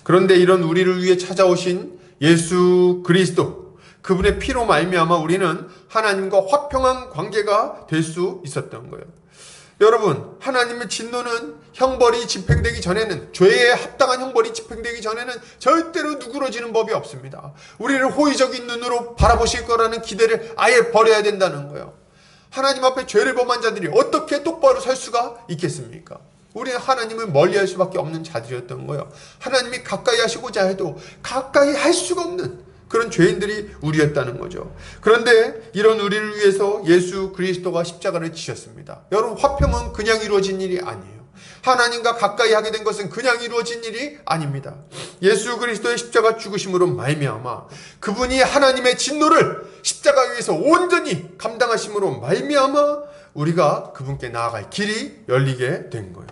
Speaker 1: 그런데 이런 우리를 위해 찾아오신 예수 그리스도, 그분의 피로 말미암아 우리는 하나님과 화평한 관계가 될 수 있었던 거예요. 여러분, 하나님의 진노는 형벌이 집행되기 전에는, 죄에 합당한 형벌이 집행되기 전에는 절대로 누그러지는 법이 없습니다. 우리를 호의적인 눈으로 바라보실 거라는 기대를 아예 버려야 된다는 거예요. 하나님 앞에 죄를 범한 자들이 어떻게 똑바로 설 수가 있겠습니까? 우리는 하나님을 멀리할 수밖에 없는 자들이었던 거예요. 하나님이 가까이 하시고자 해도 가까이 할 수가 없는 그런 죄인들이 우리였다는 거죠. 그런데 이런 우리를 위해서 예수 그리스도가 십자가를 지셨습니다. 여러분, 화평은 그냥 이루어진 일이 아니에요. 하나님과 가까이 하게 된 것은 그냥 이루어진 일이 아닙니다. 예수 그리스도의 십자가 죽으심으로 말미암아 그분이 하나님의 진노를 십자가 위에서 온전히 감당하심으로 말미암아 우리가 그분께 나아갈 길이 열리게 된 거예요.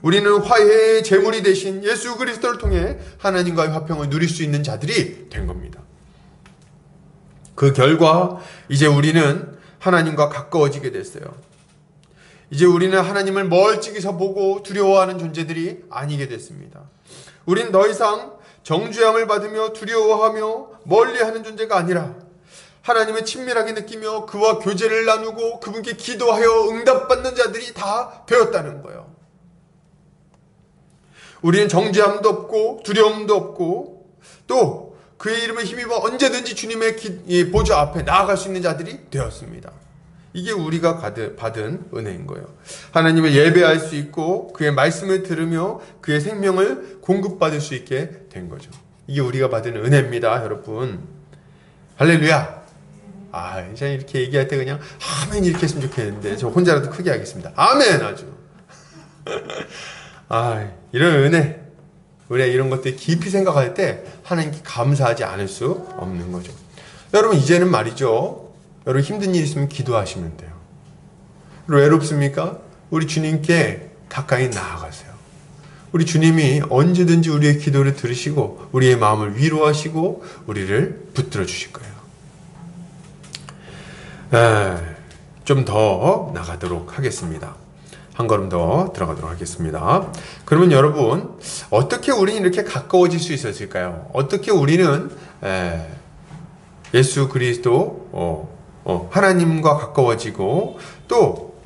Speaker 1: 우리는 화해의 제물이 되신 예수 그리스도를 통해 하나님과의 화평을 누릴 수 있는 자들이 된 겁니다. 그 결과 이제 우리는 하나님과 가까워지게 됐어요. 이제 우리는 하나님을 멀찍이서 보고 두려워하는 존재들이 아니게 됐습니다. 우린 더 이상 정죄함을 받으며 두려워하며 멀리하는 존재가 아니라 하나님을 친밀하게 느끼며 그와 교제를 나누고 그분께 기도하여 응답받는 자들이 다 되었다는 거예요. 우리는 정죄함도 없고 두려움도 없고 또 그의 이름을 힘입어 언제든지 주님의 보좌 앞에 나아갈 수 있는 자들이 되었습니다. 이게 우리가 받은 은혜인 거예요. 하나님을 예배할 수 있고 그의 말씀을 들으며 그의 생명을 공급받을 수 있게 된 거죠. 이게 우리가 받은 은혜입니다, 여러분. 할렐루야. 이제 이렇게 얘기할 때 그냥 아멘 이렇게 했으면 좋겠는데 저 혼자라도 크게 하겠습니다. 아멘. 아주 이런 은혜, 우리가 이런 것들 깊이 생각할 때 하나님께 감사하지 않을 수 없는 거죠. 여러분, 이제는 말이죠, 여러분 힘든 일 있으면 기도하시면 돼요. 외롭습니까? 우리 주님께 가까이 나아가세요. 우리 주님이 언제든지 우리의 기도를 들으시고 우리의 마음을 위로하시고 우리를 붙들어 주실 거예요. 좀 더 나가도록 하겠습니다. 한 걸음 더 들어가도록 하겠습니다. 그러면 여러분, 어떻게 우리는 이렇게 가까워질 수 있었을까요? 어떻게 우리는 예수 그리스도 하나님과 가까워지고 또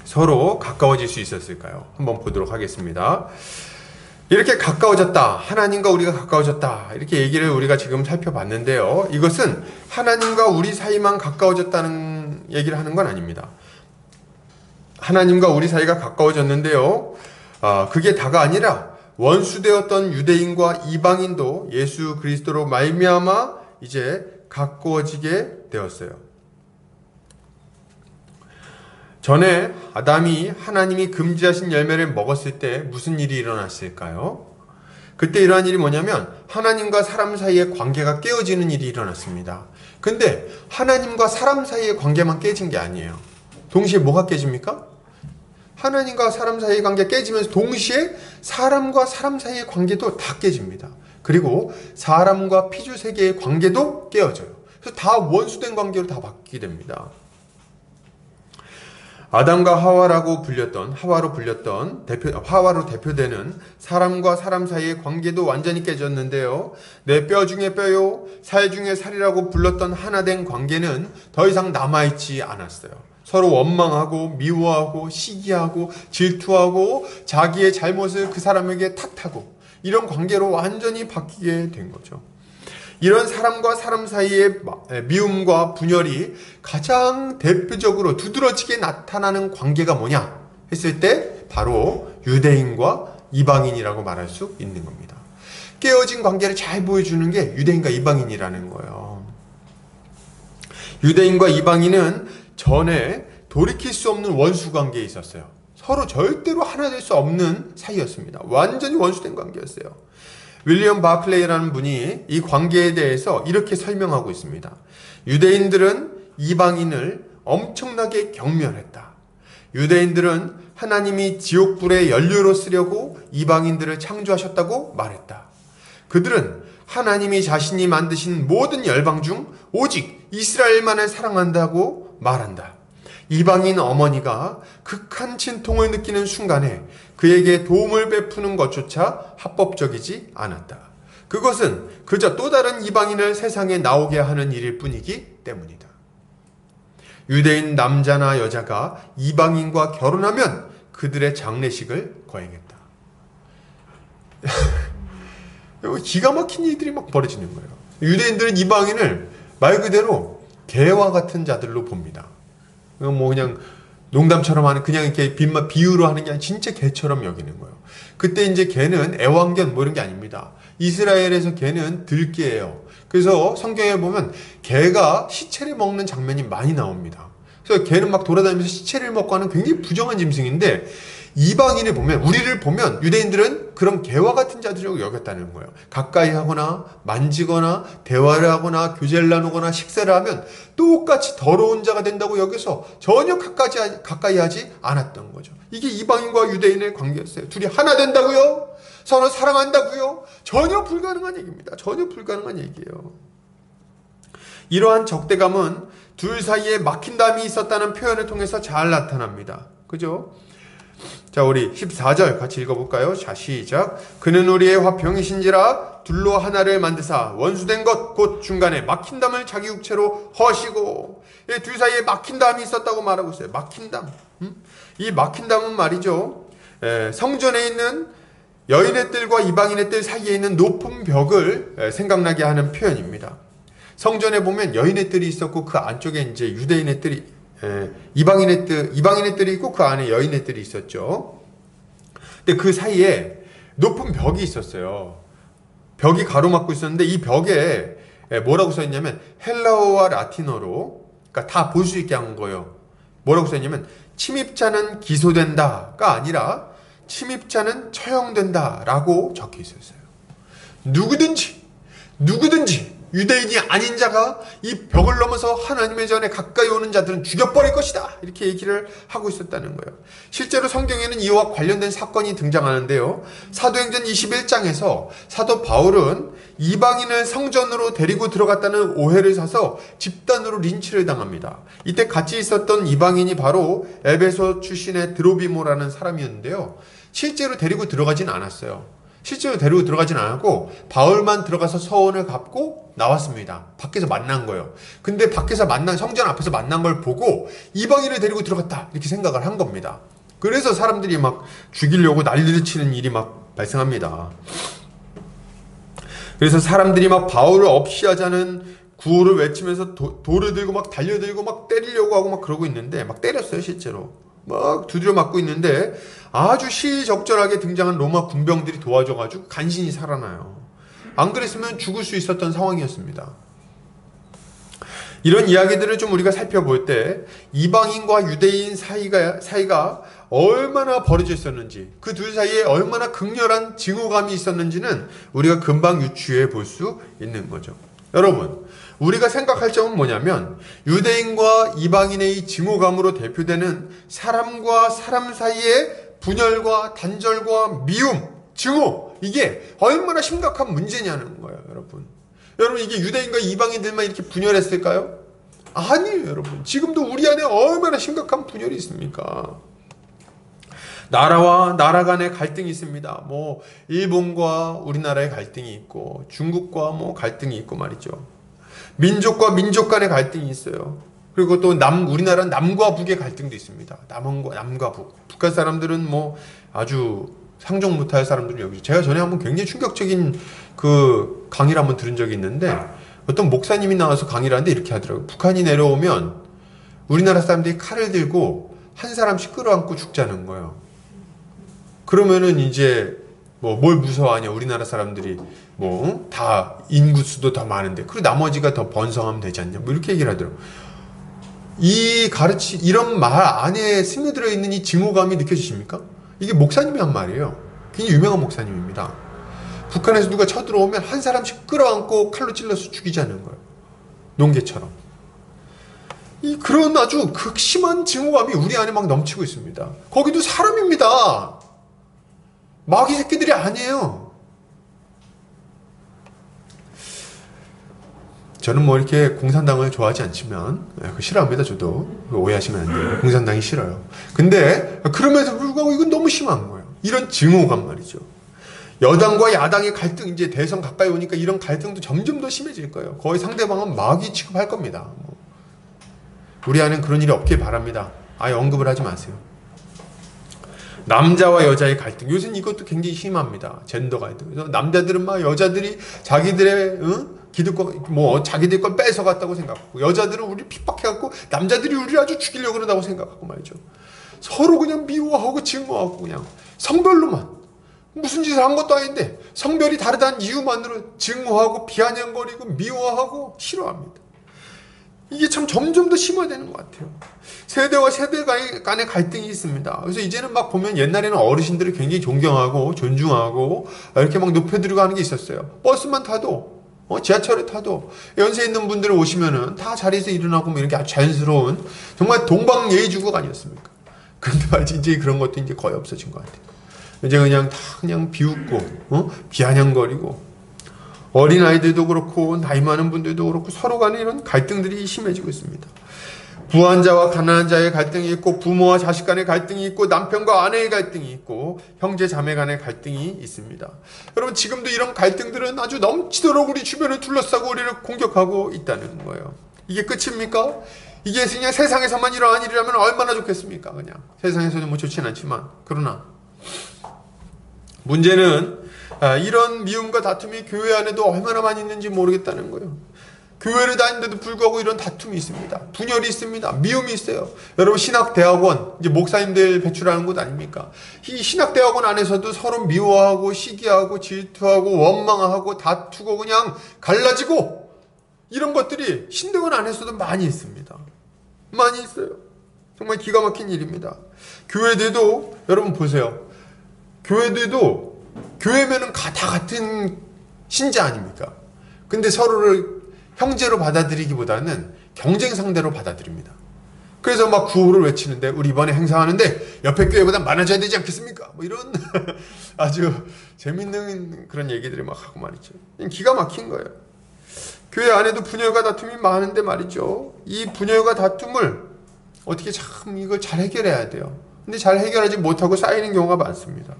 Speaker 1: 서로 가까워질 수 있었을까요? 한번 보도록 하겠습니다. 이렇게 가까워졌다, 하나님과 우리가 가까워졌다, 이렇게 얘기를 우리가 지금 살펴봤는데요. 이것은 하나님과 우리 사이만 가까워졌다는 얘기를 하는 건 아닙니다. 하나님과 우리 사이가 가까워졌는데요. 그게 다가 아니라 원수되었던 유대인과 이방인도 예수 그리스도로 말미암아 이제 가까워지게 되었어요. 전에 아담이 하나님이 금지하신 열매를 먹었을 때 무슨 일이 일어났을까요? 그때 일어난 일이 뭐냐면 하나님과 사람 사이의 관계가 깨어지는 일이 일어났습니다. 근데 하나님과 사람 사이의 관계만 깨진 게 아니에요. 동시에 뭐가 깨집니까? 하나님과 사람 사이의 관계가 깨지면서 동시에 사람과 사람 사이의 관계도 다 깨집니다. 그리고 사람과 피조 세계의 관계도 깨어져요. 그래서 다 원수된 관계로 다 바뀌게 됩니다. 아담과 하와로 불렸던 하와로 대표되는 사람과 사람 사이의 관계도 완전히 깨졌는데요. 내 뼈 중에 뼈요, 살 중에 살이라고 불렀던 하나된 관계는 더 이상 남아있지 않았어요. 서로 원망하고 미워하고 시기하고 질투하고 자기의 잘못을 그 사람에게 탓하고 이런 관계로 완전히 바뀌게 된 거죠. 이런 사람과 사람 사이의 미움과 분열이 가장 대표적으로 두드러지게 나타나는 관계가 뭐냐 했을 때 바로 유대인과 이방인이라고 말할 수 있는 겁니다. 깨어진 관계를 잘 보여주는 게 유대인과 이방인이라는 거예요. 유대인과 이방인은 전에 돌이킬 수 없는 원수 관계에 있었어요. 서로 절대로 하나 될 수 없는 사이였습니다. 완전히 원수된 관계였어요. 윌리엄 바클레이라는 분이 이 관계에 대해서 이렇게 설명하고 있습니다. 유대인들은 이방인을 엄청나게 경멸했다. 유대인들은 하나님이 지옥불의 연료로 쓰려고 이방인들을 창조하셨다고 말했다. 그들은 하나님이 자신이 만드신 모든 열방 중 오직 이스라엘만을 사랑한다고 말한다. 이방인 어머니가 극한 진통을 느끼는 순간에 그에게 도움을 베푸는 것조차 합법적이지 않았다. 그것은 그저 또 다른 이방인을 세상에 나오게 하는 일일 뿐이기 때문이다. 유대인 남자나 여자가 이방인과 결혼하면 그들의 장례식을 거행했다. 기가 막힌 일들이 막 벌어지는 거예요. 유대인들은 이방인을 말 그대로 개와 같은 자들로 봅니다. 뭐 그냥 농담처럼 하는, 그냥 이렇게 비유로 하는 게 아니라 진짜 개처럼 여기는 거예요. 그때 이제 개는 애완견 뭐 이런 게 아닙니다. 이스라엘에서 개는 들개예요. 그래서 성경에 보면 개가 시체를 먹는 장면이 많이 나옵니다. 그래서 개는 막 돌아다니면서 시체를 먹고 하는 굉장히 부정한 짐승인데, 이방인을 보면, 우리를 보면 유대인들은 그런 개와 같은 자들이라고 여겼다는 거예요. 가까이 하거나 만지거나 대화를 하거나 교제를 나누거나 식사를 하면 똑같이 더러운 자가 된다고 여겨서 전혀 가까이 하지 않았던 거죠. 이게 이방인과 유대인의 관계였어요. 둘이 하나 된다고요? 서로 사랑한다고요? 전혀 불가능한 얘기입니다. 전혀 불가능한 얘기예요. 이러한 적대감은 둘 사이에 막힌담이 있었다는 표현을 통해서 잘 나타납니다. 그죠? 자, 우리 14절 같이 읽어볼까요? 자, 시작. 그는 우리의 화평이신지라 둘로 하나를 만드사 원수된 것 곧 중간에 막힌담을 자기 육체로 허시고. 둘 사이에 막힌담이 있었다고 말하고 있어요. 막힌담. 이 막힌담은 말이죠, 성전에 있는 여인의 뜰과 이방인의 뜰 사이에 있는 높은 벽을 생각나게 하는 표현입니다. 성전에 보면 여인의 뜰이 있었고 그 안쪽에 이제 유대인의 뜰이, 이방인의 뜰이 있고 그 안에 여인의 뜰이 있었죠. 근데 그 사이에 높은 벽이 있었어요. 벽이 가로막고 있었는데 이 벽에 뭐라고 써있냐면 헬라어와 라틴어로, 그러니까 다 볼 수 있게 한 거예요. 뭐라고 써있냐면 침입자는 기소된다가 아니라 침입자는 처형된다 라고 적혀 있었어요. 누구든지 유대인이 아닌 자가 이 벽을 넘어서 하나님의 전에 가까이 오는 자들은 죽여버릴 것이다, 이렇게 얘기를 하고 있었다는 거예요. 실제로 성경에는 이와 관련된 사건이 등장하는데요, 사도행전 21장에서 사도 바울은 이방인을 성전으로 데리고 들어갔다는 오해를 사서 집단으로 린치를 당합니다. 이때 같이 있었던 이방인이 바로 에베소 출신의 드로비모라는 사람이었는데요, 실제로 데리고 들어가진 않았어요. 실제로 데리고 들어가진 않았고 바울만 들어가서 서원을 갚고 나왔습니다. 밖에서 만난 거예요. 근데 밖에서 성전 앞에서 만난 걸 보고 이방인을 데리고 들어갔다, 이렇게 생각을 한 겁니다. 그래서 사람들이 막 죽이려고 난리를 치는 일이 막 발생합니다. 그래서 사람들이 막 바울을 없이하자는 구호를 외치면서 돌을 들고 막 달려들고 막 때리려고 하고 막 그러고 있는데, 막 때렸어요. 실제로 막 두드려 맞고 있는데 아주 시의적절하게 등장한 로마 군병들이 도와줘가지고 간신히 살아나요. 안 그랬으면 죽을 수 있었던 상황이었습니다. 이런 이야기들을 좀 우리가 살펴볼 때 이방인과 유대인 사이가 얼마나 벌어져 있었는지, 그 둘 사이에 얼마나 극렬한 증오감이 있었는지는 우리가 금방 유추해 볼 수 있는 거죠. 여러분, 우리가 생각할 점은 뭐냐면 유대인과 이방인의 이 증오감으로 대표되는 사람과 사람 사이의 분열과 단절과 미움, 증오, 이게 얼마나 심각한 문제냐는 거예요. 여러분 이게 유대인과 이방인들만 이렇게 분열했을까요? 아니에요. 여러분, 지금도 우리 안에 얼마나 심각한 분열이 있습니까? 나라와 나라 간의 갈등이 있습니다. 뭐 일본과 우리나라의 갈등이 있고 중국과 뭐 갈등이 있고 말이죠. 민족과 민족 간의 갈등이 있어요. 그리고 또 우리나라는 남과 북의 갈등도 있습니다. 남과 북. 북한 사람들은 뭐 아주 상종 못할 사람들은 여기죠. 제가 전에 한번 굉장히 충격적인 그 강의를 한번 들은 적이 있는데, 어떤 목사님이 나와서 강의를 하는데 이렇게 하더라고요. 북한이 내려오면 우리나라 사람들이 칼을 들고 한 사람씩 끌어안고 죽자는 거예요. 그러면은 이제 뭐 뭘 무서워하냐, 우리나라 사람들이 뭐 다 인구수도 더 많은데 그리고 나머지가 더 번성하면 되지 않냐, 뭐 이렇게 얘기를 하더라고요. 이런 말 안에 스며들어 있는 이 증오감이 느껴지십니까? 이게 목사님이 한 말이에요. 굉장히 유명한 목사님입니다. 북한에서 누가 쳐들어오면 한 사람씩 끌어안고 칼로 찔러서 죽이자는 거예요. 농개처럼. 그런 아주 극심한 증오감이 우리 안에 막 넘치고 있습니다. 거기도 사람입니다. 마귀 새끼들이 아니에요. 저는 뭐 이렇게 공산당을 좋아하지 않지만, 싫어합니다. 저도. 오해하시면 안 돼요. 공산당이 싫어요. 근데 그럼에도 불구하고 이건 너무 심한 거예요. 이런 증오감 말이죠. 여당과 야당의 갈등, 이제 대선 가까이 오니까 이런 갈등도 점점 더 심해질 거예요. 거의 상대방은 마귀 취급할 겁니다. 우리 안엔 그런 일이 없길 바랍니다. 아예 언급을 하지 마세요. 남자와 여자의 갈등, 요새는 이것도 굉장히 심합니다. 젠더 갈등. 그래서 남자들은 막 여자들이 자기들의 기득권, 뭐 자기들 걸 뺏어갔다고 생각하고, 여자들은 우리를 핍박해갖고 남자들이 우리를 아주 죽이려고 그런다고 생각하고 말이죠. 서로 그냥 미워하고 증오하고 그냥 성별로만, 무슨 짓을 한 것도 아닌데 성별이 다르다는 이유만으로 증오하고 비아냥거리고 미워하고 싫어합니다. 이게 참 점점 더 심화되는 것 같아요. 세대와 세대 간의 갈등이 있습니다. 그래서 이제는 막 보면 옛날에는 어르신들을 굉장히 존경하고 존중하고 이렇게 막 높여드리고 하는 게 있었어요. 버스만 타도, 지하철을 타도 연세 있는 분들 오시면은 다 자리에서 일어나고 뭐 이렇게 아주 자연스러운 정말 동방예의주국 아니었습니까? 근데 말이지 이제 그런 것도 이제 거의 없어진 것 같아요. 이제 그냥 다 그냥 비웃고 비아냥거리고 어린아이들도 그렇고 나이 많은 분들도 그렇고 서로 간에 이런 갈등들이 심해지고 있습니다. 부한 자와 가난한 자의 갈등이 있고 부모와 자식 간의 갈등이 있고 남편과 아내의 갈등이 있고 형제 자매 간의 갈등이 있습니다. 여러분 지금도 이런 갈등들은 아주 넘치도록 우리 주변을 둘러싸고 우리를 공격하고 있다는 거예요. 이게 끝입니까? 이게 그냥 세상에서만 이러한 일이라면 얼마나 좋겠습니까? 그냥 세상에서는 뭐 좋진 않지만 그러나 문제는 이런 미움과 다툼이 교회 안에도 얼마나 많이 있는지 모르겠다는 거예요. 교회를 다니는데도 불구하고 이런 다툼이 있습니다. 분열이 있습니다. 미움이 있어요. 여러분 신학대학원 이제 목사님들 배출하는 곳 아닙니까? 이 신학대학원 안에서도 서로 미워하고 시기하고 질투하고 원망하고 다투고 그냥 갈라지고 이런 것들이 신대원 안에서도 많이 있습니다. 많이 있어요. 정말 기가 막힌 일입니다. 교회들도 여러분 보세요. 교회들도 교회면은 다 같은 신자 아닙니까? 근데 서로를 형제로 받아들이기보다는 경쟁 상대로 받아들입니다. 그래서 막 구호를 외치는데 우리 이번에 행사하는데 옆에 교회보다 많아져야 되지 않겠습니까? 뭐 이런 아주 재밌는 그런 얘기들을 막 하고 말이죠. 기가 막힌 거예요. 교회 안에도 분열과 다툼이 많은데 말이죠. 이 분열과 다툼을 어떻게 참 이걸 잘 해결해야 돼요. 근데 잘 해결하지 못하고 쌓이는 경우가 많습니다.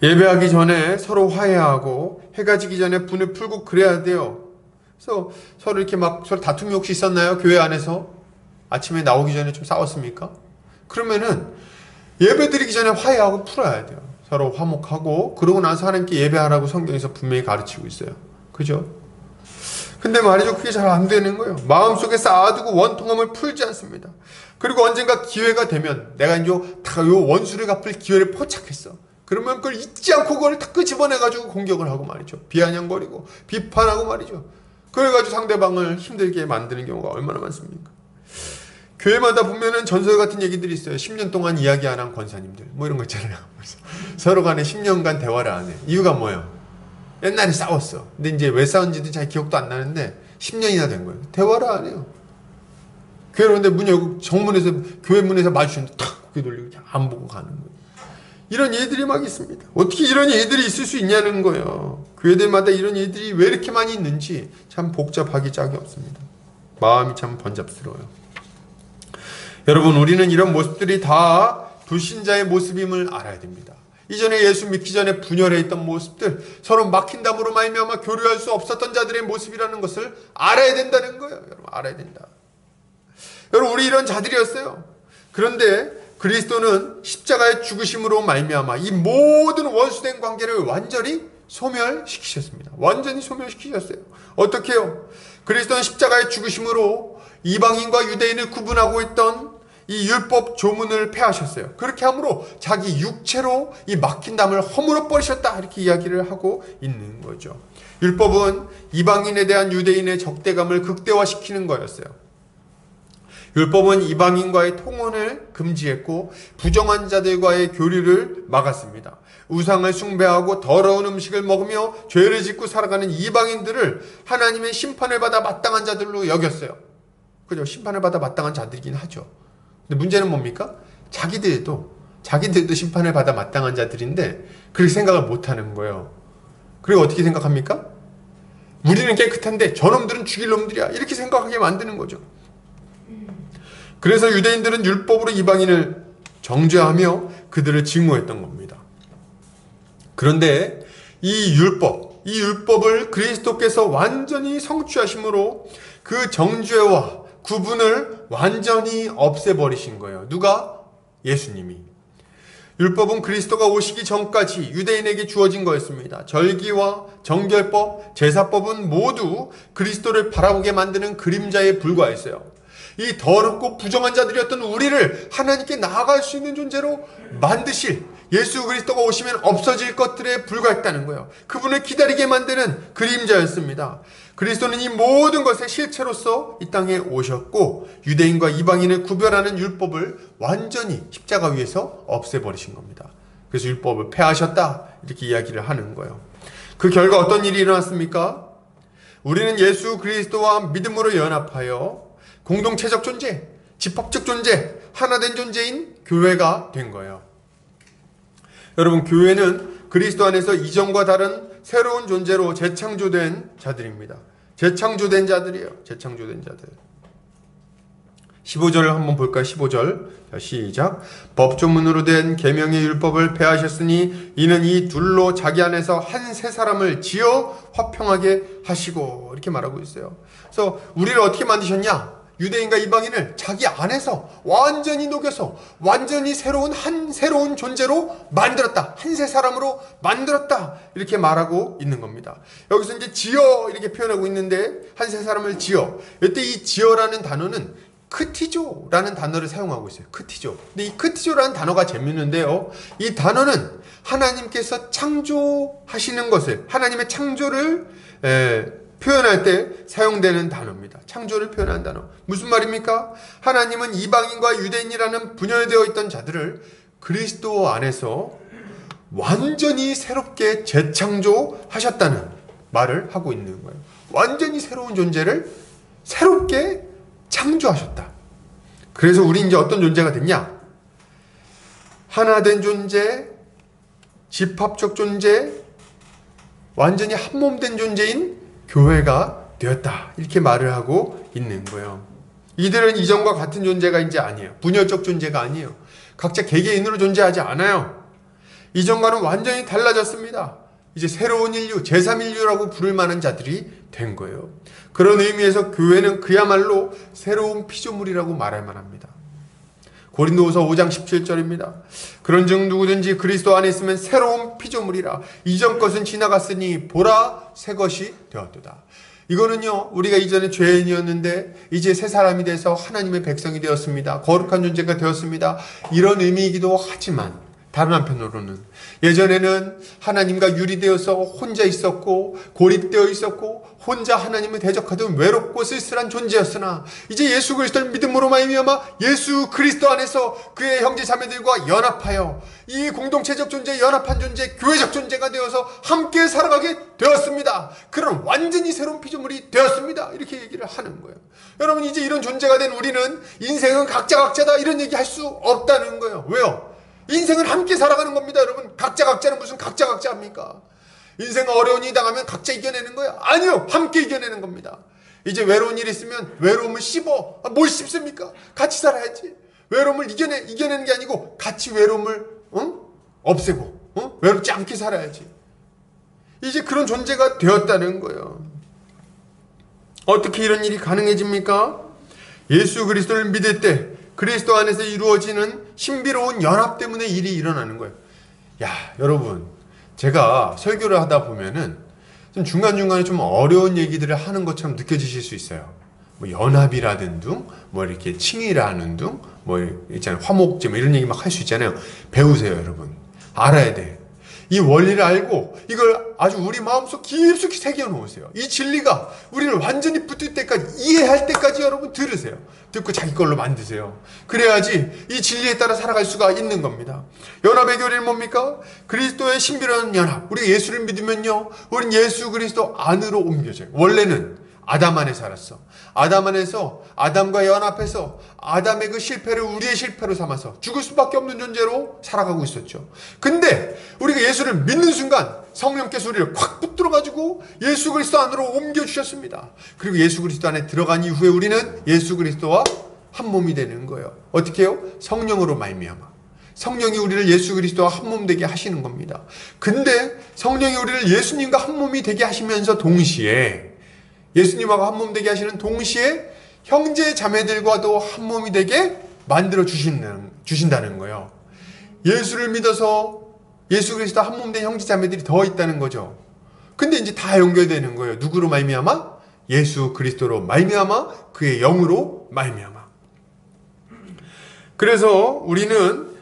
Speaker 1: 예배하기 전에 서로 화해하고 해가 지기 전에 분을 풀고 그래야 돼요. 그래서 서로 이렇게 막 서로 다툼이 혹시 있었나요? 교회 안에서 아침에 나오기 전에 좀 싸웠습니까? 그러면은 예배 드리기 전에 화해하고 풀어야 돼요. 서로 화목하고 그러고 나서 하나님께 예배하라고 성경에서 분명히 가르치고 있어요. 그죠? 근데 말이죠. 그게 잘 안 되는 거예요. 마음속에 쌓아두고 원통함을 풀지 않습니다. 그리고 언젠가 기회가 되면 내가 이제 다 요 원수를 갚을 기회를 포착했어. 그러면 그걸 잊지 않고 그걸 다 끄집어내가지고 공격을 하고 말이죠. 비아냥거리고 비판하고 말이죠. 그래가지고 상대방을 힘들게 만드는 경우가 얼마나 많습니까? 교회마다 보면은 전설 같은 얘기들이 있어요. 10년 동안 이야기 안 한 권사님들 뭐 이런 거 있잖아요. 서로 간에 10년간 대화를 안 해. 이유가 뭐예요? 옛날에 싸웠어. 근데 이제 왜 싸운지도 잘 기억도 안 나는데 10년이나 된 거예요. 대화를 안 해요. 교회 오는데 문 열고 정문에서 교회 문에서 마주치는데 탁 고개 돌리고 그냥 안 보고 가는 거예요. 이런 예들이 막 있습니다. 어떻게 이런 예들이 있을 수 있냐는 거예요. 교회들마다 이런 예들이 왜 이렇게 많이 있는지 참 복잡하기 짝이 없습니다. 마음이 참 번잡스러워요. 여러분 우리는 이런 모습들이 다 불신자의 모습임을 알아야 됩니다. 이전에 예수 믿기 전에 분열해 있던 모습들, 서로 막힌담으로 말미암아 교류할 수 없었던 자들의 모습이라는 것을 알아야 된다는 거예요. 여러분 알아야 된다. 여러분 우리 이런 자들이었어요. 그런데 그리스도는 십자가의 죽으심으로 말미암아 이 모든 원수된 관계를 완전히 소멸시키셨습니다. 완전히 소멸시키셨어요. 어떻게 해요? 그리스도는 십자가의 죽으심으로 이방인과 유대인을 구분하고 있던 이 율법 조문을 폐하셨어요. 그렇게 함으로 자기 육체로 이 막힌 담을 허물어 버리셨다 이렇게 이야기를 하고 있는 거죠. 율법은 이방인에 대한 유대인의 적대감을 극대화시키는 거였어요. 율법은 이방인과의 통혼을 금지했고 부정한 자들과의 교류를 막았습니다. 우상을 숭배하고 더러운 음식을 먹으며 죄를 짓고 살아가는 이방인들을 하나님의 심판을 받아 마땅한 자들로 여겼어요. 그죠? 심판을 받아 마땅한 자들이긴 하죠. 근데 문제는 뭡니까? 자기들도 심판을 받아 마땅한 자들인데 그렇게 생각을 못하는 거예요. 그리고 어떻게 생각합니까? 우리는 깨끗한데 저놈들은 죽일 놈들이야 이렇게 생각하게 만드는 거죠. 그래서 유대인들은 율법으로 이방인을 정죄하며 그들을 증오했던 겁니다. 그런데 이 율법을 그리스도께서 완전히 성취하심으로 그 정죄와 구분을 완전히 없애버리신 거예요. 누가? 예수님이. 율법은 그리스도가 오시기 전까지 유대인에게 주어진 거였습니다. 절기와 정결법, 제사법은 모두 그리스도를 바라보게 만드는 그림자에 불과했어요. 이 더럽고 부정한 자들이었던 우리를 하나님께 나아갈 수 있는 존재로 만드실 예수 그리스도가 오시면 없어질 것들에 불과했다는 거예요. 그분을 기다리게 만드는 그림자였습니다. 그리스도는 이 모든 것의 실체로서 이 땅에 오셨고 유대인과 이방인을 구별하는 율법을 완전히 십자가 위에서 없애버리신 겁니다. 그래서 율법을 폐하셨다 이렇게 이야기를 하는 거예요. 그 결과 어떤 일이 일어났습니까? 우리는 예수 그리스도와 믿음으로 연합하여 공동체적 존재, 집합적 존재, 하나된 존재인 교회가 된 거예요. 여러분 교회는 그리스도 안에서 이전과 다른 새로운 존재로 재창조된 자들입니다. 재창조된 자들이에요. 재창조된 자들. 15절을 한번 볼까요? 15절. 자, 시작. 법조문으로 된 계명의 율법을 폐하셨으니 이는 이 둘로 자기 안에서 한 새 사람을 지어 화평하게 하시고, 이렇게 말하고 있어요. 그래서 우리를 어떻게 만드셨냐? 유대인과 이방인을 자기 안에서 완전히 녹여서 완전히 새로운 존재로 만들었다. 한 새 사람으로 만들었다. 이렇게 말하고 있는 겁니다. 여기서 이제 지어 이렇게 표현하고 있는데, 한 새 사람을 지어. 이때 이 지어라는 단어는 크티조라는 단어를 사용하고 있어요. 크티조. 근데 이 크티조라는 단어가 재밌는데요. 이 단어는 하나님께서 창조하시는 것을, 하나님의 창조를 표현할 때 사용되는 단어입니다. 창조를 표현한 단어. 무슨 말입니까? 하나님은 이방인과 유대인이라는 분열되어 있던 자들을 그리스도 안에서 완전히 새롭게 재창조하셨다는 말을 하고 있는 거예요. 완전히 새로운 존재를 새롭게 창조하셨다. 그래서 우리 이제 어떤 존재가 됐냐? 하나된 존재, 집합적 존재, 완전히 한몸된 존재인 교회가 되었다. 이렇게 말을 하고 있는 거예요. 이들은 이전과 같은 존재가 이제 아니에요. 분열적 존재가 아니에요. 각자 개개인으로 존재하지 않아요. 이전과는 완전히 달라졌습니다. 이제 새로운 인류, 제3인류라고 부를 만한 자들이 된 거예요. 그런 의미에서 교회는 그야말로 새로운 피조물이라고 말할 만합니다. 고린도후서 5장 17절입니다. 그런즉 누구든지 그리스도 안에 있으면 새로운 피조물이라. 이전 것은 지나갔으니 보라 새 것이 되었도다. 이거는요, 우리가 이전에 죄인이었는데 이제 새 사람이 돼서 하나님의 백성이 되었습니다. 거룩한 존재가 되었습니다. 이런 의미이기도 하지만 다른 한편으로는 예전에는 하나님과 유리되어서 혼자 있었고 고립되어 있었고 혼자 하나님을 대적하던 외롭고 쓸쓸한 존재였으나 이제 예수 그리스도를 믿음으로 말미암아 예수 그리스도 안에서 그의 형제 자매들과 연합하여 이 공동체적 존재, 연합한 존재, 교회적 존재가 되어서 함께 살아가게 되었습니다. 그런 완전히 새로운 피조물이 되었습니다. 이렇게 얘기를 하는 거예요. 여러분, 이제 이런 존재가 된 우리는 인생은 각자다 이런 얘기 할 수 없다는 거예요. 왜요? 인생은 함께 살아가는 겁니다. 여러분, 각자는 무슨 각자합니까? 인생 어려운 일이 당하면 각자 이겨내는 거야? 아니요, 함께 이겨내는 겁니다. 이제 외로운 일이 있으면 외로움을 씹어. 뭘 씹습니까? 같이 살아야지. 외로움을 이겨내는 게 아니고 같이 외로움을 없애고 외롭지 않게 살아야지. 이제 그런 존재가 되었다는 거예요. 어떻게 이런 일이 가능해집니까? 예수 그리스도를 믿을 때 그리스도 안에서 이루어지는 신비로운 연합 때문에 일이 일어나는 거예요. 야, 여러분, 제가 설교를 하다 보면은 좀 중간중간에 좀 어려운 얘기들을 하는 것처럼 느껴지실 수 있어요. 뭐 연합이라든 둥, 뭐 이렇게 칭의라는 둥, 뭐 있잖아요. 화목제, 뭐 이런 얘기 막 할 수 있잖아요. 배우세요, 여러분. 알아야 돼. 이 원리를 알고 이걸 아주 우리 마음속 깊숙이 새겨놓으세요. 이 진리가 우리를 완전히 붙을 때까지, 이해할 때까지 여러분 들으세요. 듣고 자기 걸로 만드세요. 그래야지 이 진리에 따라 살아갈 수가 있는 겁니다. 연합의 교리는 뭡니까? 그리스도의 신비로운 연합. 우리가 예수를 믿으면요, 우린 예수 그리스도 안으로 옮겨져요. 원래는 아담 안에 살았어. 아담 안에서 아담과 연합해서 아담의 그 실패를 우리의 실패로 삼아서 죽을 수밖에 없는 존재로 살아가고 있었죠. 근데 우리가 예수를 믿는 순간 성령께서 우리를 확 붙들어가지고 예수 그리스도 안으로 옮겨주셨습니다. 그리고 예수 그리스도 안에 들어간 이후에 우리는 예수 그리스도와 한 몸이 되는 거예요. 어떻게 해요? 성령으로 말미암아. 성령이 우리를 예수 그리스도와 한 몸 되게 하시는 겁니다. 근데 성령이 우리를 예수님과 한 몸이 되게 하시면서 동시에, 예수님하고 한 몸 되게 하시는 동시에 형제 자매들과도 한 몸이 되게 만들어 주신다는 거예요. 예수를 믿어서 예수 그리스도 한 몸 된 형제 자매들이 더 있다는 거죠. 근데 이제 다 연결되는 거예요. 누구로 말미암아? 예수 그리스도로 말미암아, 그의 영으로 말미암아. 그래서 우리는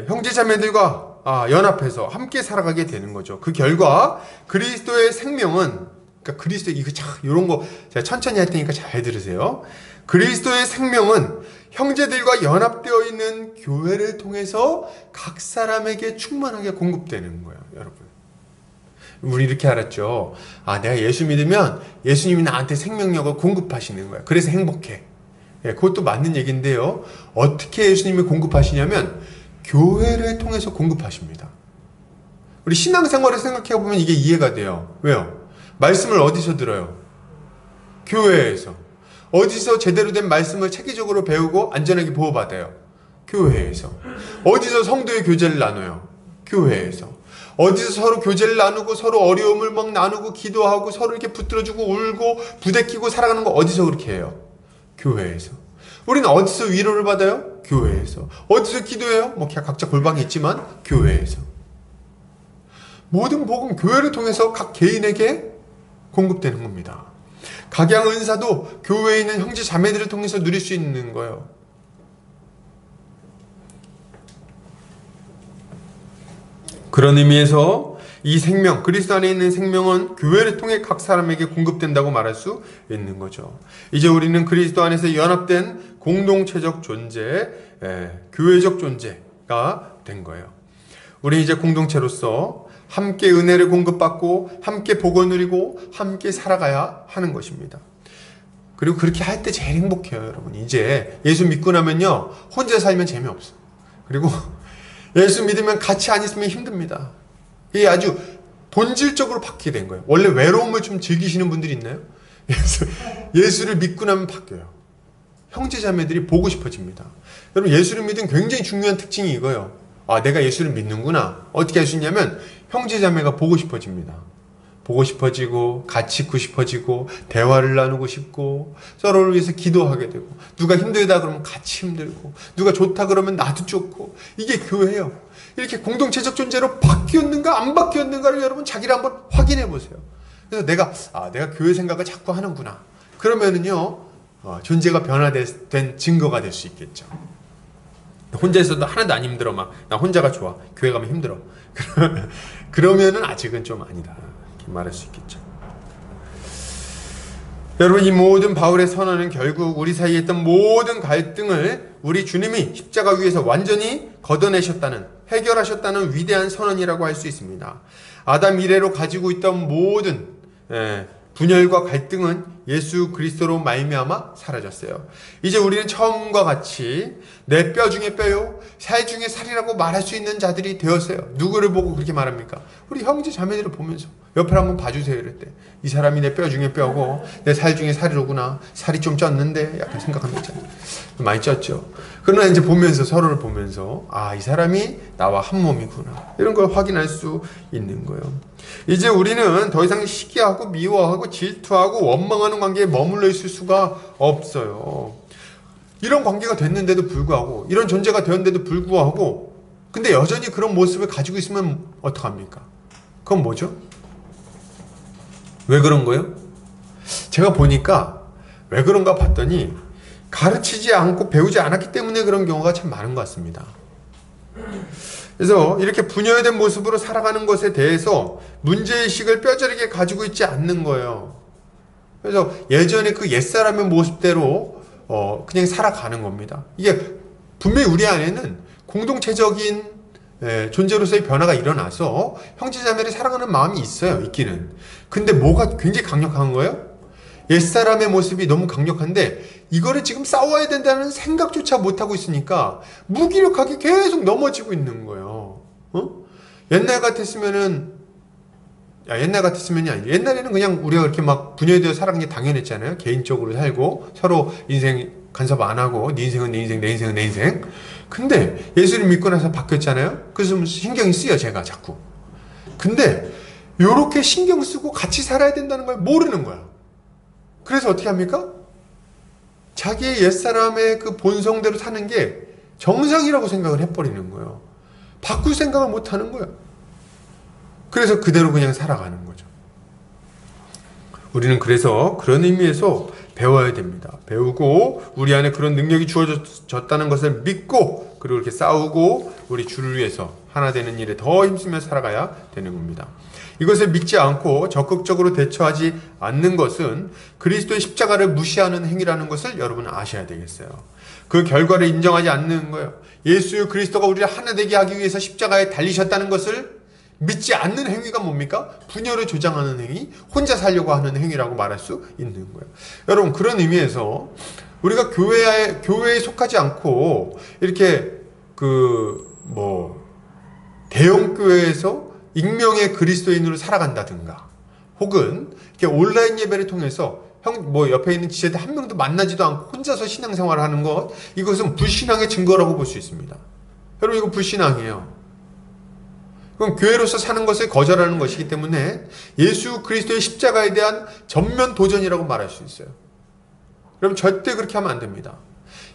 Speaker 1: 형제 자매들과 연합해서 함께 살아가게 되는 거죠. 그 결과 그리스도의 생명은, 그러니까 그리스도 이거 이런 거 제가 천천히 할 테니까 잘 들으세요. 그리스도의 생명은 형제들과 연합되어 있는 교회를 통해서 각 사람에게 충만하게 공급되는 거예요, 여러분. 우리 이렇게 알았죠. 내가 예수 믿으면 예수님이 나한테 생명력을 공급하시는 거야. 그래서 행복해. 그것도 맞는 얘기인데요. 어떻게 예수님이 공급하시냐면 교회를 통해서 공급하십니다. 우리 신앙생활을 생각해보면 이게 이해가 돼요. 왜요? 말씀을 어디서 들어요? 교회에서. 어디서 제대로 된 말씀을 체계적으로 배우고 안전하게 보호받아요? 교회에서. 어디서 성도의 교제를 나눠요? 교회에서. 어디서 서로 교제를 나누고 서로 어려움을 막 나누고 기도하고 서로 이렇게 붙들어주고 울고 부대끼고 살아가는 거 어디서 그렇게 해요? 교회에서. 우리는 어디서 위로를 받아요? 교회에서. 어디서 기도해요? 뭐 각자 골방이 있지만 교회에서. 모든 복음 교회를 통해서 각 개인에게 공급되는 겁니다. 각양 은사도 교회에 있는 형제 자매들을 통해서 누릴 수 있는 거예요. 그런 의미에서 이 생명, 그리스도 안에 있는 생명은 교회를 통해 각 사람에게 공급된다고 말할 수 있는 거죠. 이제 우리는 그리스도 안에서 연합된 공동체적 존재, 교회적 존재가 된 거예요. 우리 이제 공동체로서 함께 은혜를 공급받고 함께 복을 누리고 함께 살아가야 하는 것입니다. 그리고 그렇게 할 때 제일 행복해요, 여러분. 이제 예수 믿고 나면요, 혼자 살면 재미없어. 그리고 예수 믿으면 같이 안 있으면 힘듭니다. 이게 아주 본질적으로 바뀌게 된 거예요. 원래 외로움을 좀 즐기시는 분들이 있나요? 예수를 믿고 나면 바뀌어요. 형제자매들이 보고 싶어집니다. 여러분, 예수를 믿은 굉장히 중요한 특징이 이거예요. 아, 내가 예수를 믿는구나. 어떻게 할 수 있냐면 형제자매가 보고 싶어집니다. 보고 싶어지고 같이 있고 싶어지고 대화를 나누고 싶고 서로를 위해서 기도하게 되고 누가 힘들다 그러면 같이 힘들고 누가 좋다 그러면 나도 좋고 이게 교회예요. 이렇게 공동체적 존재로 바뀌었는가 안 바뀌었는가를 여러분 자기를 한번 확인해 보세요. 그래서 내가 교회 생각을 자꾸 하는구나. 그러면은요 존재가 변화된 증거가 될 수 있겠죠. 혼자 있어도 하나도 안 힘들어. 막 나 혼자가 좋아. 교회 가면 힘들어. 그러면은 아직은 좀 아니다. 이렇게 말할 수 있겠죠. 여러분, 이 모든 바울의 선언은 결국 우리 사이에 있던 모든 갈등을 우리 주님이 십자가 위에서 완전히 걷어내셨다는, 해결하셨다는 위대한 선언이라고 할 수 있습니다. 아담 이래로 가지고 있던 모든 분열과 갈등은 예수 그리스도로 말미암아 사라졌어요. 이제 우리는 처음과 같이 내 뼈 중에 뼈요 살 중에 살이라고 말할 수 있는 자들이 되었어요. 누구를 보고 그렇게 말합니까? 우리 형제 자매들을 보면서 옆을 한번 봐주세요. 이럴 때 이 사람이 내 뼈 중에 뼈고 내 살 중에 살이로구나. 살이 좀 쪘는데 약간 생각하면 있잖아요. 많이 쪘죠. 그러나 이제 보면서 서로를 보면서 이 사람이 나와 한 몸이구나. 이런 걸 확인할 수 있는 거예요. 이제 우리는 더 이상 시기하고 미워하고 질투하고 원망하는 관계에 머물러 있을 수가 없어요. 이런 관계가 됐는데도 불구하고 이런 존재가 되었는데도 불구하고 근데 여전히 그런 모습을 가지고 있으면 어떡합니까? 그건 뭐죠? 왜 그런 거예요? 제가 보니까 왜 그런가 봤더니 가르치지 않고 배우지 않았기 때문에 그런 경우가 참 많은 것 같습니다. 그래서 이렇게 분열된 모습으로 살아가는 것에 대해서 문제의식을 뼈저리게 가지고 있지 않는 거예요. 그래서 예전에 그 옛사람의 모습대로 그냥 살아가는 겁니다. 이게 분명히 우리 안에는 공동체적인 존재로서의 변화가 일어나서 형제자매를 사랑하는 마음이 있어요. 있기는. 근데 뭐가 굉장히 강력한 거예요? 옛사람의 모습이 너무 강력한데 이거를 지금 싸워야 된다는 생각조차 못하고 있으니까 무기력하게 계속 넘어지고 있는 거예요. 옛날 같았으면은 옛날이 아니에요. 옛날에는 그냥 우리가 그렇게 막 분열되어 살아가는 게 당연했잖아요. 개인적으로 살고 서로 인생 간섭 안 하고 네 인생은 내 인생, 내 인생은 내 인생. 근데 예수를 믿고 나서 바뀌었잖아요. 그래서 신경이 쓰여 제가 자꾸. 근데 요렇게 신경 쓰고 같이 살아야 된다는 걸 모르는 거야. 그래서 어떻게 합니까? 자기의 옛사람의 그 본성대로 사는 게 정상이라고 생각을 해버리는 거예요. 바꿀 생각을 못 하는 거예요. 그래서 그대로 그냥 살아가는 거죠. 우리는 그래서 그런 의미에서 배워야 됩니다. 배우고 우리 안에 그런 능력이 주어졌다는 것을 믿고 그리고 이렇게 싸우고 우리 주를 위해서 하나 되는 일에 더 힘쓰며 살아가야 되는 겁니다. 이것을 믿지 않고 적극적으로 대처하지 않는 것은 그리스도의 십자가를 무시하는 행위라는 것을 여러분 아셔야 되겠어요. 그 결과를 인정하지 않는 거예요. 예수 그리스도가 우리를 하나 되게 하기 위해서 십자가에 달리셨다는 것을 믿지 않는 행위가 뭡니까? 분열을 조장하는 행위, 혼자 살려고 하는 행위라고 말할 수 있는 거예요. 여러분, 그런 의미에서 우리가 교회에 속하지 않고 이렇게 대형 교회에서 익명의 그리스도인으로 살아간다든가, 혹은 이렇게 온라인 예배를 통해서 옆에 있는 지체들 한 명도 만나지도 않고 혼자서 신앙생활을 하는 것, 이것은 불신앙의 증거라고 볼 수 있습니다. 여러분, 이거 불신앙이에요. 그럼 교회로서 사는 것을 거절하는 것이기 때문에 예수 그리스도의 십자가에 대한 전면 도전이라고 말할 수 있어요. 여러분, 절대 그렇게 하면 안 됩니다.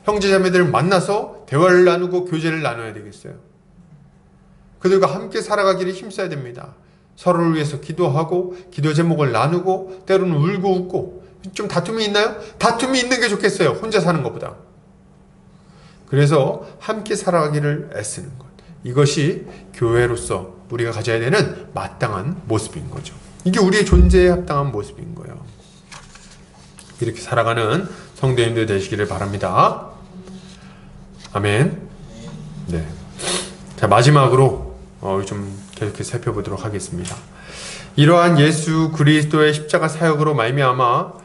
Speaker 1: 형제자매들을 만나서 대화를 나누고 교제를 나눠야 되겠어요. 그들과 함께 살아가기를 힘써야 됩니다. 서로를 위해서 기도하고 기도 제목을 나누고 때로는 울고 웃고. 좀 다툼이 있나요? 다툼이 있는 게 좋겠어요. 혼자 사는 것보다. 그래서 함께 살아가기를 애쓰는 것. 이것이 교회로서 우리가 가져야 되는 마땅한 모습인 거죠. 이게 우리의 존재에 합당한 모습인 거예요. 이렇게 살아가는 성도님들 되시기를 바랍니다. 아멘. 네. 자, 마지막으로 좀 계속해서 살펴보도록 하겠습니다. 이러한 예수 그리스도의 십자가 사역으로 말미암아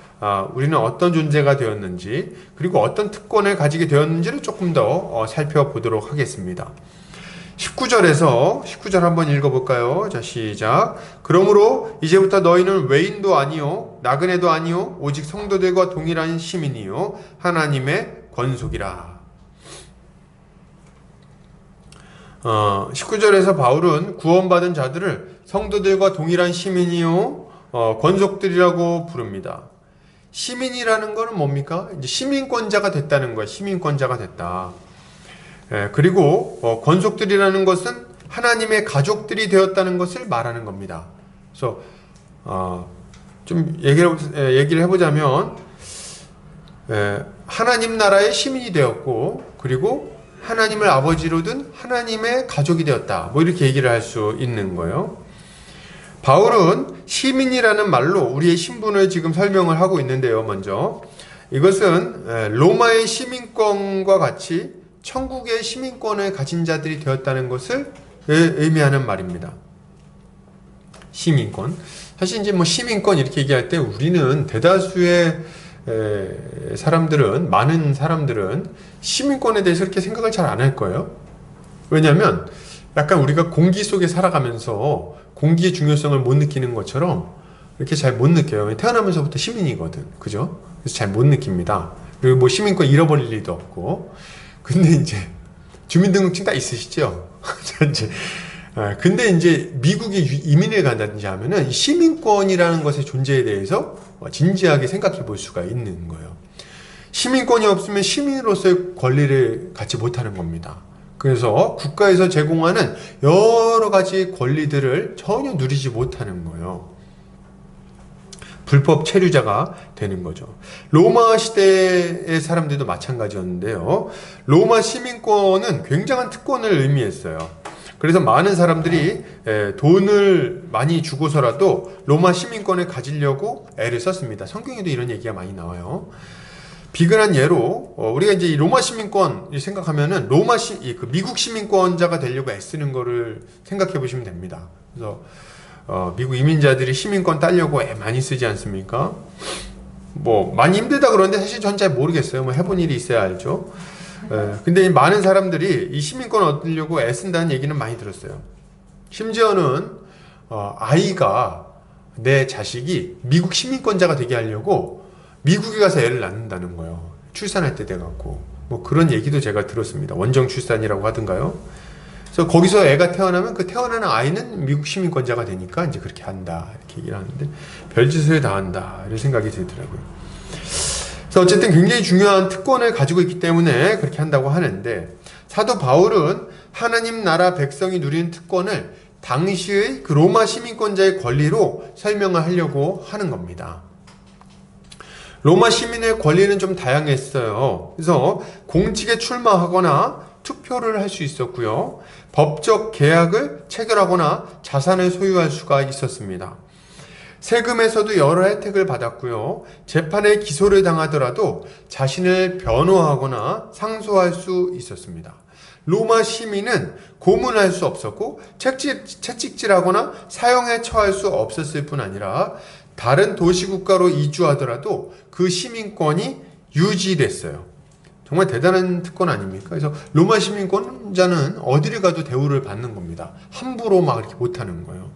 Speaker 1: 우리는 어떤 존재가 되었는지, 그리고 어떤 특권을 가지게 되었는지를 조금 더 살펴보도록 하겠습니다. 19절 한번 읽어볼까요? 자, 시작. 그러므로 이제부터 너희는 외인도 아니요 나그네도 아니요 오직 성도들과 동일한 시민이요 하나님의 권속이라. 19절에서 바울은 구원받은 자들을 성도들과 동일한 시민이요 권속들이라고 부릅니다. 시민이라는 것은 뭡니까? 이제 시민권자가 됐다는 거예요. 시민권자가 됐다. 그리고 권속들이라는 것은 하나님의 가족들이 되었다는 것을 말하는 겁니다. 그래서 좀 얘기를 해보자면, 하나님 나라의 시민이 되었고, 그리고 하나님을 아버지로 둔 하나님의 가족이 되었다. 이렇게 얘기를 할 수 있는 거예요. 바울은 시민이라는 말로 우리의 신분을 지금 설명을 하고 있는데요. 먼저 이것은 로마의 시민권과 같이 천국의 시민권을 가진 자들이 되었다는 것을 의미하는 말입니다. 시민권. 사실 이제 시민권 이렇게 얘기할 때 우리는 대다수의 많은 사람들은 시민권에 대해서 그렇게 생각을 잘 안 할 거예요. 왜냐하면 약간 우리가 공기 속에 살아가면서 공기의 중요성을 못 느끼는 것처럼 이렇게 잘 못 느껴요. 태어나면서부터 시민이거든. 그죠? 그래서 잘 못 느낍니다. 그리고 시민권 잃어버릴 일도 없고. 근데 이제 주민등록증 다 있으시죠? 근데 이제 미국에 이민을 간다든지 하면은 이 시민권이라는 것의 존재에 대해서 진지하게 생각해 볼 수가 있는 거예요. 시민권이 없으면 시민으로서의 권리를 갖지 못하는 겁니다. 그래서 국가에서 제공하는 여러 가지 권리들을 전혀 누리지 못하는 거예요. 불법 체류자가 되는 거죠. 로마 시대의 사람들도 마찬가지였는데요. 로마 시민권은 굉장한 특권을 의미했어요. 그래서 많은 사람들이 돈을 많이 주고서라도 로마 시민권을 가지려고 애를 썼습니다. 성경에도 이런 얘기가 많이 나와요. 비근한 예로 우리가 이제 이 로마 시민권 생각하면은 미국 시민권자가 되려고 애쓰는 거를 생각해 보시면 됩니다. 그래서 미국 이민자들이 시민권 따려고 애 많이 쓰지 않습니까? 많이 힘들다 그러는데 사실 전 잘 모르겠어요. 해본 일이 있어야 알죠. 근데 많은 사람들이 이 시민권 얻으려고 애쓴다는 얘기는 많이 들었어요. 심지어는 내 자식이 미국 시민권자가 되게 하려고 미국에 가서 애를 낳는다는 거예요. 출산할 때 돼갖고 그런 얘기도 제가 들었습니다. 원정 출산이라고 하던가요. 그래서 거기서 애가 태어나면 그 태어나는 아이는 미국 시민권자가 되니까 이제 그렇게 한다 이렇게 얘기를 하는데 별짓을 다 한다 이런 생각이 들더라고요. 그래서 어쨌든 굉장히 중요한 특권을 가지고 있기 때문에 그렇게 한다고 하는데, 사도 바울은 하나님 나라 백성이 누리는 특권을 당시의 그 로마 시민권자의 권리로 설명을 하려고 하는 겁니다. 로마 시민의 권리는 좀 다양했어요. 그래서 공직에 출마하거나 투표를 할 수 있었고요. 법적 계약을 체결하거나 자산을 소유할 수가 있었습니다. 세금에서도 여러 혜택을 받았고요. 재판에 기소를 당하더라도 자신을 변호하거나 상소할 수 있었습니다. 로마 시민은 고문할 수 없었고 채찍질하거나 사형에 처할 수 없었을 뿐 아니라 다른 도시국가로 이주하더라도 그 시민권이 유지됐어요. 정말 대단한 특권 아닙니까? 그래서 로마 시민권자는 어디를 가도 대우를 받는 겁니다. 함부로 막 이렇게 못하는 거예요.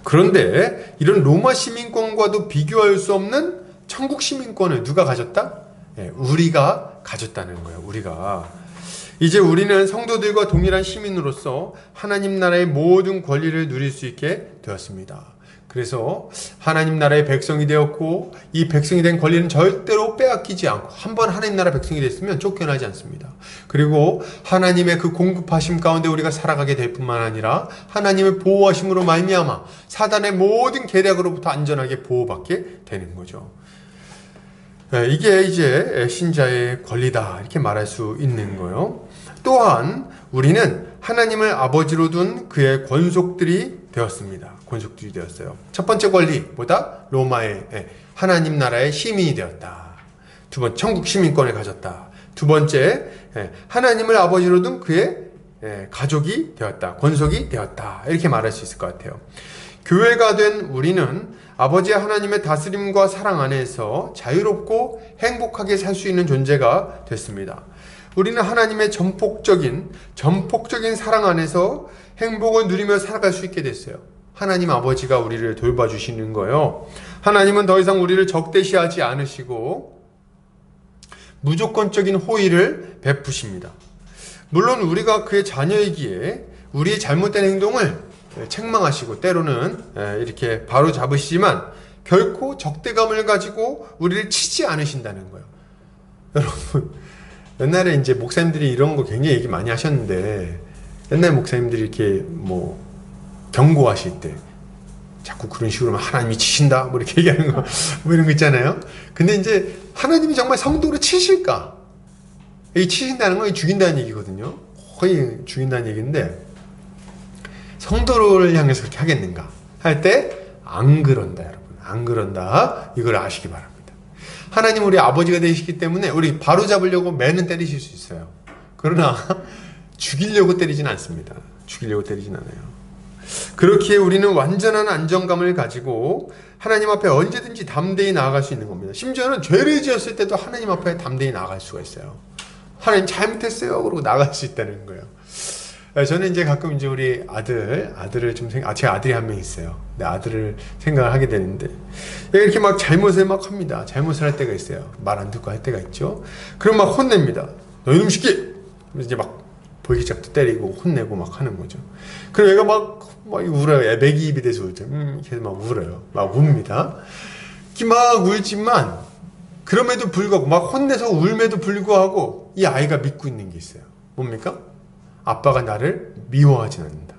Speaker 1: 그런데 이런 로마 시민권과도 비교할 수 없는 천국 시민권을 누가 가졌다? 네, 우리가 가졌다는 거예요. 우리가. 이제 우리는 성도들과 동일한 시민으로서 하나님 나라의 모든 권리를 누릴 수 있게 되었습니다. 그래서 하나님 나라의 백성이 되었고 이 백성이 된 권리는 절대로 빼앗기지 않고 한번 하나님 나라 백성이 됐으면 쫓겨나지 않습니다. 그리고 하나님의 그 공급하심 가운데 우리가 살아가게 될 뿐만 아니라 하나님의 보호하심으로 말미암아 사단의 모든 계략으로부터 안전하게 보호받게 되는 거죠. 이게 이제 신자의 권리다 이렇게 말할 수 있는 거예요. 또한 우리는 하나님을 아버지로 둔 그의 권속들이 되었습니다. 권속들이 되었어요. 첫 번째 권리 뭐다? 로마의 하나님 나라의 시민이 되었다. 두 번째 천국 시민권을 가졌다. 두 번째 하나님을 아버지로 둔 그의 가족이 되었다. 권속이 되었다. 이렇게 말할 수 있을 것 같아요. 교회가 된 우리는 아버지 하나님의 다스림과 사랑 안에서 자유롭고 행복하게 살 수 있는 존재가 됐습니다. 우리는 하나님의 전폭적인 사랑 안에서 행복을 누리며 살아갈 수 있게 됐어요. 하나님 아버지가 우리를 돌봐주시는 거예요. 하나님은 더 이상 우리를 적대시하지 않으시고 무조건적인 호의를 베푸십니다. 물론 우리가 그의 자녀이기에 우리의 잘못된 행동을 책망하시고 때로는 이렇게 바로 잡으시지만 결코 적대감을 가지고 우리를 치지 않으신다는 거예요. 여러분 옛날에 이제 목사님들이 이런 거 굉장히 얘기 많이 하셨는데 옛날 목사님들이 이렇게 뭐 경고하실 때 자꾸 그런 식으로 하나님이 치신다 뭐 이렇게 얘기하는 거 뭐 이런 거 있잖아요. 근데 이제 하나님이 정말 성도를 치실까? 이 치신다는 건 죽인다는 얘기거든요. 거의 죽인다는 얘기인데 성도를 향해서 그렇게 하겠는가 할 때 안 그런다 여러분. 안 그런다. 이걸 아시기 바랍니다. 하나님 우리 아버지가 되시기 때문에 우리 바로 잡으려고 매는 때리실 수 있어요. 그러나 죽이려고 때리진 않습니다. 죽이려고 때리진 않아요. 그렇기에 우리는 완전한 안정감을 가지고 하나님 앞에 언제든지 담대히 나아갈 수 있는 겁니다. 심지어는 죄를 지었을 때도 하나님 앞에 담대히 나아갈 수가 있어요. 하나님 잘못했어요. 그러고 나갈 수 있다는 거예요. 저는 이제 가끔 이제 우리 아들을 좀 제 아들이 한 명 있어요. 내 아들을 생각을 하게 되는데 이렇게 막 잘못을 막 합니다. 잘못을 할 때가 있어요. 말 안 듣고 할 때가 있죠. 그럼 막 혼냅니다. 너 이놈 새끼! 이제 막 볼기짝도 때리고 혼내고 막 하는 거죠. 그럼 얘가 막 울어요. 애배기 입이 돼서 울죠. 계속 막 울어요. 막 웁니다. 막 울지만 그럼에도 불구하고 막 혼내서 울매도 불구하고 이 아이가 믿고 있는 게 있어요. 뭡니까? 아빠가 나를 미워하진 않는다.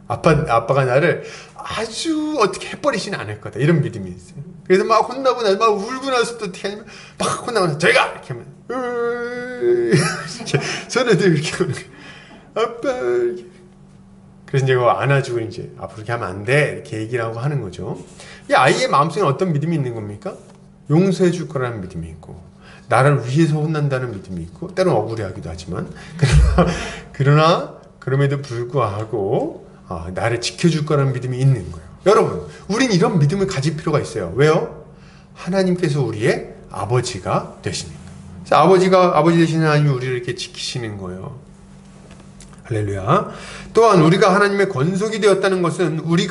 Speaker 1: 아빠가 나를 아주 어떻게 해버리지는 않을 거다. 이런 믿음이 있어요. 그래서 막 혼나고 나서 막 울고 나서 또 어떻게 하냐면 막 혼나고 나서 저희가 이렇게 하면 이렇게 손에도 이렇게 하는 거예요. 아빠 이렇게. 그래서 이제 그거 안아주고 이제 앞으로 이렇게 하면 안 돼. 이렇게 얘기를 하고 하는 거죠. 이 아이의 마음속에 어떤 믿음이 있는 겁니까? 용서해 줄 거라는 믿음이 있고 나를 위해서 혼난다는 믿음이 있고 때로는 억울해하기도 하지만 그러나 그럼에도 불구하고 나를 지켜줄 거라는 믿음이 있는 거예요. 여러분 우린 이런 믿음을 가질 필요가 있어요. 왜요? 하나님께서 우리의 아버지가 되시니까. 그래서 아버지 되시는 하나님이 우리를 이렇게 지키시는 거예요. 할렐루야. 또한 우리가 하나님의 권속이 되었다는 것은 우리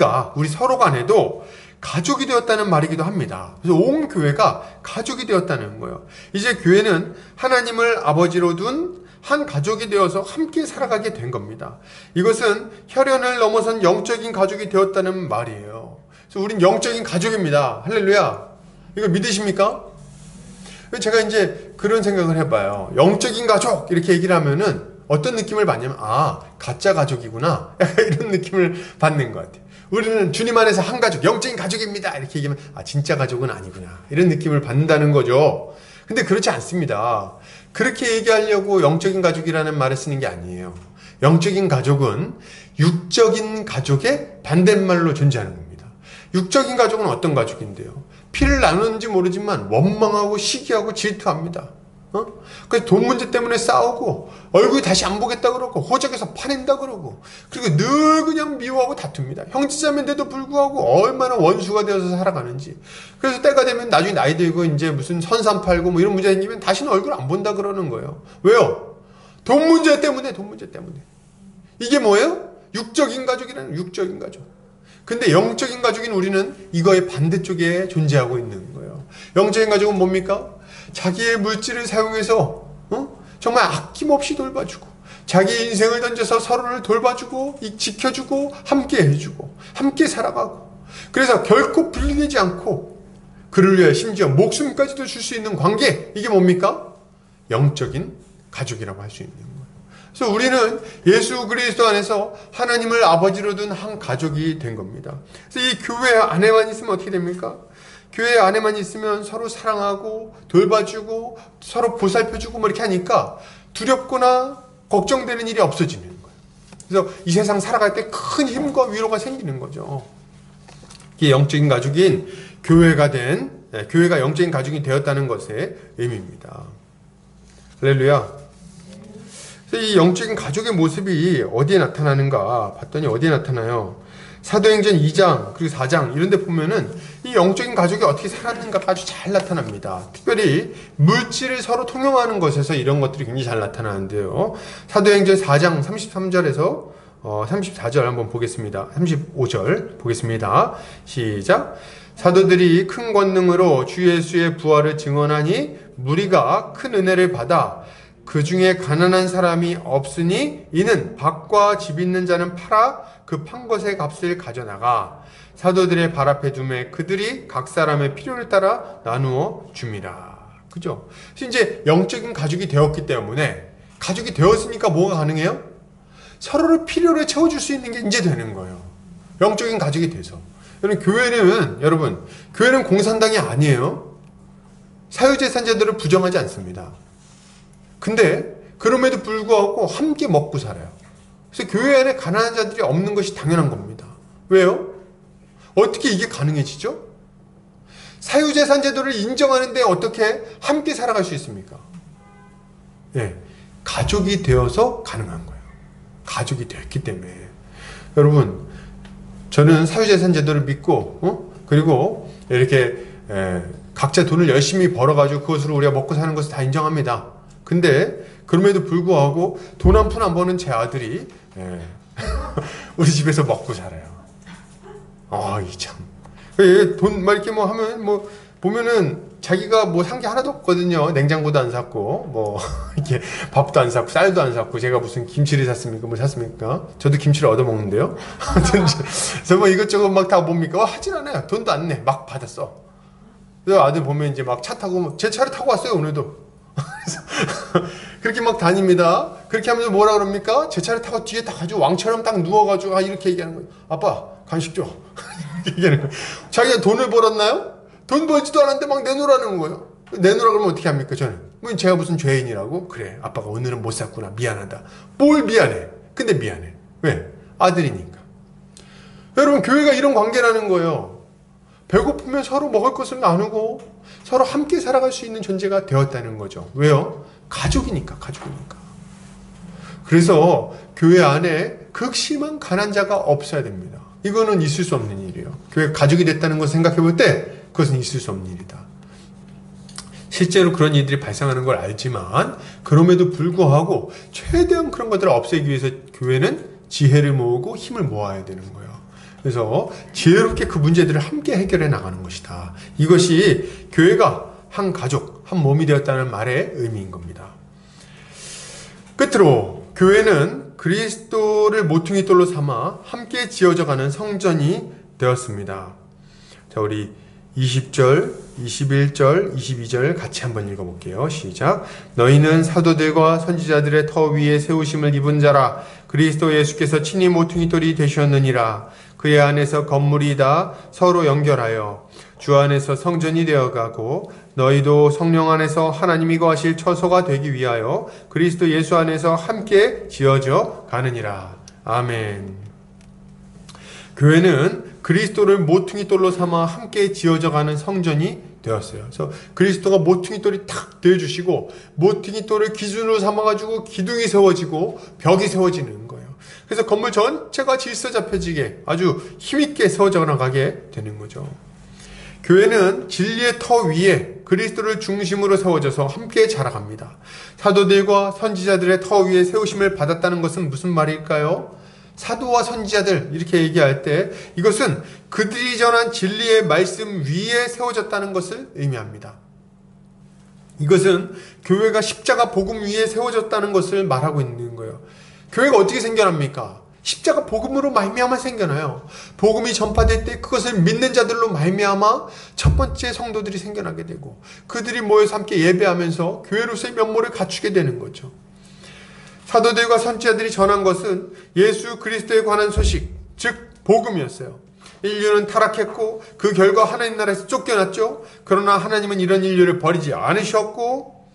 Speaker 1: 서로 간에도 가족이 되었다는 말이기도 합니다. 그래서 온 교회가 가족이 되었다는 거예요. 이제 교회는 하나님을 아버지로 둔 한 가족이 되어서 함께 살아가게 된 겁니다. 이것은 혈연을 넘어선 영적인 가족이 되었다는 말이에요. 그래서 우린 영적인 가족입니다. 할렐루야. 이거 믿으십니까? 제가 이제 그런 생각을 해봐요. 영적인 가족 이렇게 얘기를 하면은 어떤 느낌을 받냐면 가짜 가족이구나 약간 이런 느낌을 받는 것 같아요. 우리는 주님 안에서 한 가족, 영적인 가족입니다 이렇게 얘기하면 진짜 가족은 아니구나 이런 느낌을 받는다는 거죠. 근데 그렇지 않습니다. 그렇게 얘기하려고 영적인 가족이라는 말을 쓰는 게 아니에요. 영적인 가족은 육적인 가족의 반대말로 존재하는 겁니다. 육적인 가족은 어떤 가족인데요? 피를 나누는지 모르지만 원망하고 시기하고 질투합니다. 그래서 돈 문제 때문에 싸우고 얼굴 다시 안 보겠다 그러고 호적에서 파낸다 그러고 그리고 늘 그냥 미워하고 다툽니다. 형제자매인데도 불구하고 얼마나 원수가 되어서 살아가는지. 그래서 때가 되면 나중에 나이 들고 이제 무슨 선산 팔고 뭐 이런 문제 생기면 다시는 얼굴 안 본다 그러는 거예요. 왜요? 돈 문제 때문에. 이게 뭐예요? 육적인 가족이라는 육적인 가족. 근데 영적인 가족인 우리는 이거의 반대쪽에 존재하고 있는 거예요. 영적인 가족은 뭡니까? 자기의 물질을 사용해서 정말 아낌없이 돌봐주고 자기 인생을 던져서 서로를 돌봐주고 지켜주고 함께 해주고 함께 살아가고 그래서 결코 분리되지 않고 그를 위해 심지어 목숨까지도 줄 수 있는 관계, 이게 뭡니까? 영적인 가족이라고 할 수 있는 거예요. 그래서 우리는 예수 그리스도 안에서 하나님을 아버지로 둔 한 가족이 된 겁니다. 그래서 이 교회 안에만 있으면 어떻게 됩니까? 교회 안에만 있으면 서로 사랑하고 돌봐주고 서로 보살펴주고 뭐 이렇게 하니까 두렵거나 걱정되는 일이 없어지는 거예요. 그래서 이 세상 살아갈 때 큰 힘과 위로가 생기는 거죠. 이게 영적인 가족인 교회가 영적인 가족이 되었다는 것의 의미입니다. 할렐루야. 그래서 이 영적인 가족의 모습이 어디에 나타나는가 봤더니 어디에 나타나요? 사도행전 2장 그리고 4장 이런 데 보면은 이 영적인 가족이 어떻게 살았는가가 아주 잘 나타납니다. 특별히 물질을 서로 통용하는 것에서 이런 것들이 굉장히 잘 나타나는데요. 사도행전 4장 33절에서 34절 한번 보겠습니다. 35절 보겠습니다. 시작. 사도들이 큰 권능으로 주 예수의 부활을 증언하니 무리가 큰 은혜를 받아 그 중에 가난한 사람이 없으니 이는 밭과 집 있는 자는 팔아 그 판 것의 값을 가져나가 사도들의 발 앞에 두매 그들이 각 사람의 필요를 따라 나누어 줍니다. 그죠? 그래서 이제 영적인 가족이 되었기 때문에 가족이 되었으니까 뭐가 가능해요? 서로를 필요를 채워줄 수 있는 게 이제 되는 거예요. 영적인 가족이 돼서. 여러분, 교회는 공산당이 아니에요. 사유재산제도를 부정하지 않습니다. 근데 그럼에도 불구하고 함께 먹고 살아요. 그래서 교회 안에 가난한 자들이 없는 것이 당연한 겁니다. 왜요? 어떻게 이게 가능해지죠? 사유재산제도를 인정하는데 어떻게 함께 살아갈 수 있습니까? 네, 가족이 되어서 가능한 거예요. 가족이 되었기 때문에. 여러분, 저는 사유재산제도를 믿고 그리고 이렇게 각자 돈을 열심히 벌어가지고 그것으로 우리가 먹고 사는 것을 다 인정합니다. 근데 그럼에도 불구하고 돈 한 푼 안 버는 제 아들이 우리 집에서 먹고 살아요. 이 참. 돈 막 이렇게 뭐 하면 뭐 보면은 자기가 뭐 산 게 하나도 없거든요. 냉장고도 안 샀고 뭐 이렇게 밥도 안 샀고 쌀도 안 샀고 제가 무슨 김치를 샀습니까? 뭐 샀습니까? 저도 김치를 얻어 먹는데요. 그래서 뭐 이것저것 막 다 뭡니까? 하진 않아요. 돈도 안 내. 막 받았어. 그래서 아들 보면 이제 막 차 타고 제 차를 타고 왔어요 오늘도. 그렇게 막 다닙니다. 그렇게 하면서 뭐라 그럽니까? 제 차를 타고 뒤에 딱 아주 왕처럼 딱 누워가지고 이렇게 얘기하는 거예요. 아빠 간식 줘. 얘기하는 거예요. 자기가 돈을 벌었나요? 돈 벌지도 않았는데 막 내놓으라는 거예요. 내놓으라 그러면 어떻게 합니까? 저는 제가 무슨 죄인이라고? 그래 아빠가 오늘은 못 샀구나 미안하다. 뭘 미안해? 근데 미안해. 왜? 아들이니까. 여러분 교회가 이런 관계라는 거예요. 배고프면 서로 먹을 것을 나누고 서로 함께 살아갈 수 있는 존재가 되었다는 거죠. 왜요? 가족이니까. 그래서 교회 안에 극심한 가난자가 없어야 됩니다. 이거는 있을 수 없는 일이에요. 교회가 가족이 됐다는 것을 생각해 볼 때 그것은 있을 수 없는 일이다. 실제로 그런 일들이 발생하는 걸 알지만 그럼에도 불구하고 최대한 그런 것들을 없애기 위해서 교회는 지혜를 모으고 힘을 모아야 되는 거예요. 그래서 지혜롭게 그 문제들을 함께 해결해 나가는 것이다. 이것이 교회가 한 가족, 한 몸이 되었다는 말의 의미인 겁니다. 끝으로 교회는 그리스도를 모퉁이 돌로 삼아 함께 지어져가는 성전이 되었습니다. 자, 우리 20절, 21절, 22절 같이 한번 읽어볼게요. 시작. 너희는 사도들과 선지자들의 터 위에 세우심을 입은 자라. 그리스도 예수께서 친히 모퉁이 돌이 되셨느니라. 그의 안에서 건물이 다 서로 연결하여 주 안에서 성전이 되어가고 너희도 성령 안에서 하나님이 거하실 처소가 되기 위하여 그리스도 예수 안에서 함께 지어져 가느니라. 아멘. 교회는 그리스도를 모퉁이 돌로 삼아 함께 지어져 가는 성전이 되었어요. 그래서 그리스도가 모퉁이 돌이 탁 되어주시고 모퉁이 돌을 기준으로 삼아가지고 기둥이 세워지고 벽이 세워지는 거예요. 그래서 건물 전체가 질서 잡혀지게 아주 힘있게 세워져 나가게 되는 거죠. 교회는 진리의 터 위에 그리스도를 중심으로 세워져서 함께 자라갑니다. 사도들과 선지자들의 터 위에 세우심을 받았다는 것은 무슨 말일까요? 사도와 선지자들 이렇게 얘기할 때 이것은 그들이 전한 진리의 말씀 위에 세워졌다는 것을 의미합니다. 이것은 교회가 십자가 복음 위에 세워졌다는 것을 말하고 있는 거예요. 교회가 어떻게 생겨납니까? 십자가 복음으로 말미암아 생겨나요. 복음이 전파될 때 그것을 믿는 자들로 말미암아 첫 번째 성도들이 생겨나게 되고 그들이 모여서 함께 예배하면서 교회로서의 면모를 갖추게 되는 거죠. 사도들과 선지자들이 전한 것은 예수 그리스도에 관한 소식, 즉 복음이었어요. 인류는 타락했고 그 결과 하나님 나라에서 쫓겨났죠. 그러나 하나님은 이런 인류를 버리지 않으셨고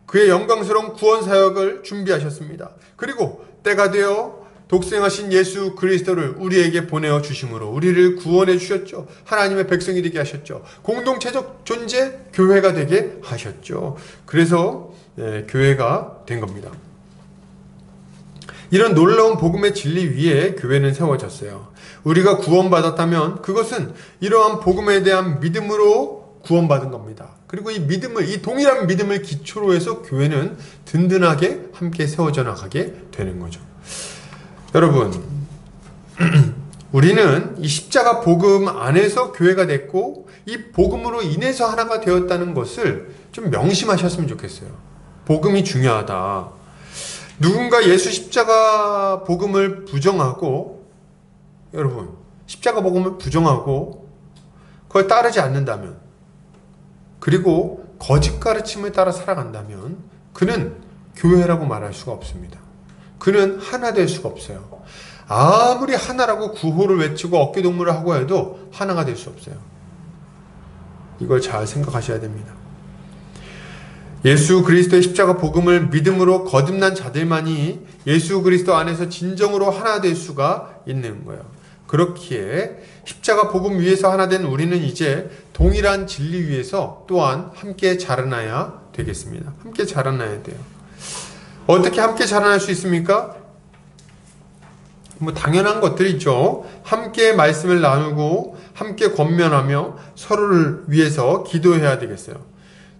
Speaker 1: 그의 영광스러운 구원 사역을 준비하셨습니다. 그리고 때가 되어 독생하신 예수 그리스도를 우리에게 보내어 주심으로 우리를 구원해 주셨죠. 하나님의 백성이 되게 하셨죠. 공동체적 존재 교회가 되게 하셨죠. 그래서 교회가 된 겁니다. 이런 놀라운 복음의 진리 위에 교회는 세워졌어요. 우리가 구원받았다면 그것은 이러한 복음에 대한 믿음으로 구원받은 겁니다. 그리고 이 동일한 믿음을 기초로 해서 교회는 든든하게 함께 세워져 나가게 되는 거죠. 여러분, 우리는 이 십자가 복음 안에서 교회가 됐고 이 복음으로 인해서 하나가 되었다는 것을 좀 명심하셨으면 좋겠어요. 복음이 중요하다. 누군가 예수 십자가 복음을 부정하고 여러분, 십자가 복음을 부정하고 그걸 따르지 않는다면 그리고 거짓 가르침을 따라 살아간다면 그는 교회라고 말할 수가 없습니다. 그는 하나 될 수가 없어요. 아무리 하나라고 구호를 외치고 어깨동무를 하고 해도 하나가 될 수 없어요. 이걸 잘 생각하셔야 됩니다. 예수 그리스도의 십자가 복음을 믿음으로 거듭난 자들만이 예수 그리스도 안에서 진정으로 하나 될 수가 있는 거예요. 그렇기에 십자가 복음 위에서 하나 된 우리는 이제 동일한 진리 위에서 또한 함께 자라나야 되겠습니다. 함께 자라나야 돼요. 어떻게 함께 자라날 수 있습니까? 당연한 것들이죠. 함께 말씀을 나누고 함께 권면하며 서로를 위해서 기도해야 되겠어요.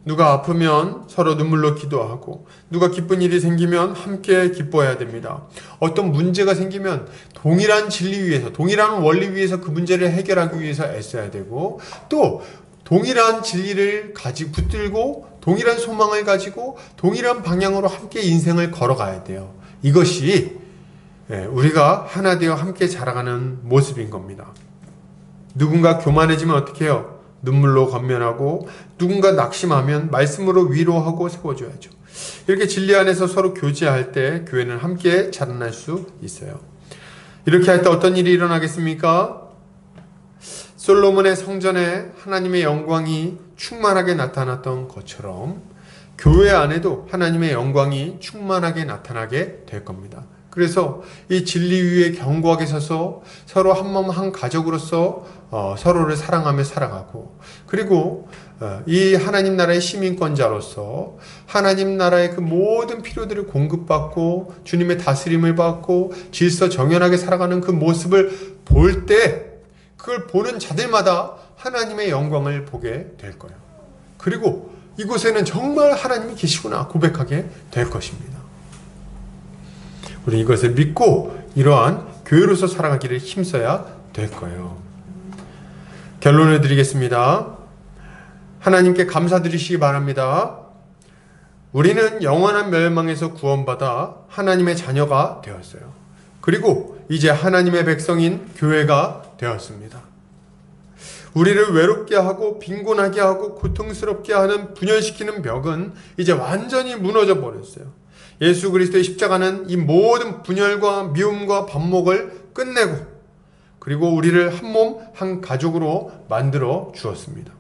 Speaker 1: 누가 아프면 서로 눈물로 기도하고 누가 기쁜 일이 생기면 함께 기뻐해야 됩니다. 어떤 문제가 생기면 동일한 진리 위에서 동일한 원리 위에서 그 문제를 해결하기 위해서 애써야 되고 또 동일한 진리를 붙들고 동일한 소망을 가지고 동일한 방향으로 함께 인생을 걸어가야 돼요. 이것이 우리가 하나 되어 함께 자라가는 모습인 겁니다. 누군가 교만해지면 어떻게 해요? 눈물로 권면하고 누군가 낙심하면 말씀으로 위로하고 세워줘야죠. 이렇게 진리 안에서 서로 교제할 때 교회는 함께 자라날 수 있어요. 이렇게 할 때 어떤 일이 일어나겠습니까? 솔로몬의 성전에 하나님의 영광이 충만하게 나타났던 것처럼 교회 안에도 하나님의 영광이 충만하게 나타나게 될 겁니다. 그래서 이 진리 위에 견고하게 서서 서로 한 몸 한 가족으로서 서로를 사랑하며 살아가고 그리고 이 하나님 나라의 시민권자로서 하나님 나라의 그 모든 필요들을 공급받고 주님의 다스림을 받고 질서 정연하게 살아가는 그 모습을 볼 때 그걸 보는 자들마다 하나님의 영광을 보게 될 거예요. 그리고 이곳에는 정말 하나님이 계시구나 고백하게 될 것입니다. 우리 이것을 믿고 이러한 교회로서 살아가기를 힘써야 될 거예요. 결론을 드리겠습니다. 하나님께 감사드리시기 바랍니다. 우리는 영원한 멸망에서 구원받아 하나님의 자녀가 되었어요. 그리고 이제 하나님의 백성인 교회가 되었습니다. 우리를 외롭게 하고 빈곤하게 하고 고통스럽게 하는 분열시키는 벽은 이제 완전히 무너져 버렸어요. 예수 그리스도의 십자가는 이 모든 분열과 미움과 반목을 끝내고 그리고 우리를 한 몸, 한 가족으로 만들어 주었습니다.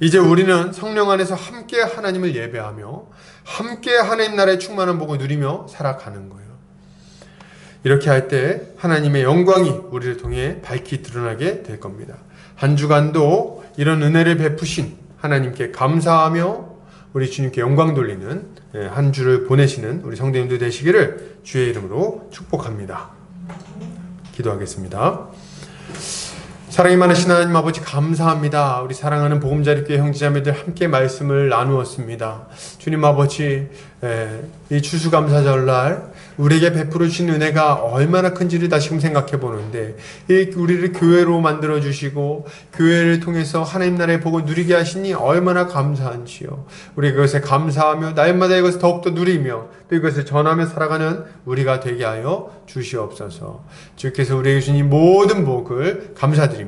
Speaker 1: 이제 우리는 성령 안에서 함께 하나님을 예배하며 함께 하나님 나라의 충만한 복을 누리며 살아가는 거예요. 이렇게 할 때 하나님의 영광이 우리를 통해 밝히 드러나게 될 겁니다. 한 주간도 이런 은혜를 베푸신 하나님께 감사하며 우리 주님께 영광 돌리는 한 주를 보내시는 우리 성도님들 되시기를 주의 이름으로 축복합니다. 기도하겠습니다. 사랑이 많으신 하나님 아버지 감사합니다. 우리 사랑하는 보금자리교회 형제자매들 함께 말씀을 나누었습니다. 주님 아버지, 이 추수감사절날 우리에게 베풀어 주신 은혜가 얼마나 큰지를 다시금 생각해 보는데, 우리를 교회로 만들어 주시고 교회를 통해서 하나님 나라의 복을 누리게 하시니 얼마나 감사한지요. 우리 그것에 감사하며 날마다 이것을 더욱더 누리며 또 이것을 전하며 살아가는 우리가 되게 하여 주시옵소서. 주께서 우리에게 주신 이 모든 복을 감사드리며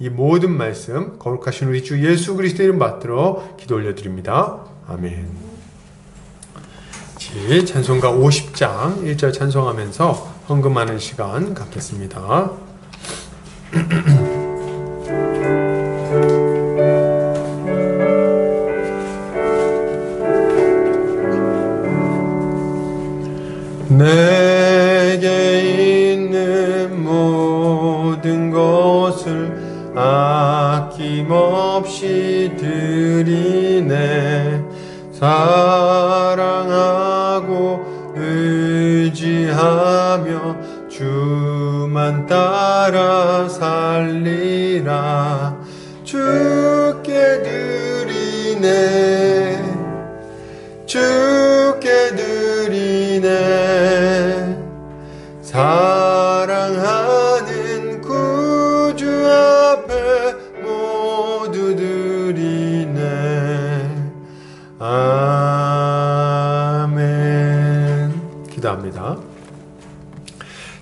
Speaker 1: 이 모든 말씀 거룩하신 우리 주 예수 그리스도의 이름 받들어 기도 올려드립니다. 아멘. 찬송가 50장 1절 찬송하면서 헌금하는 시간 갖겠습니다. 내게 있는 모든 것을 아낌없이 드리네. 사랑하고 의지하며 주만 따라 살리라. 주께 드리네, 주께 드리네. 사랑하는 구주 앞에 모두 드리네. 아멘. 기도합니다.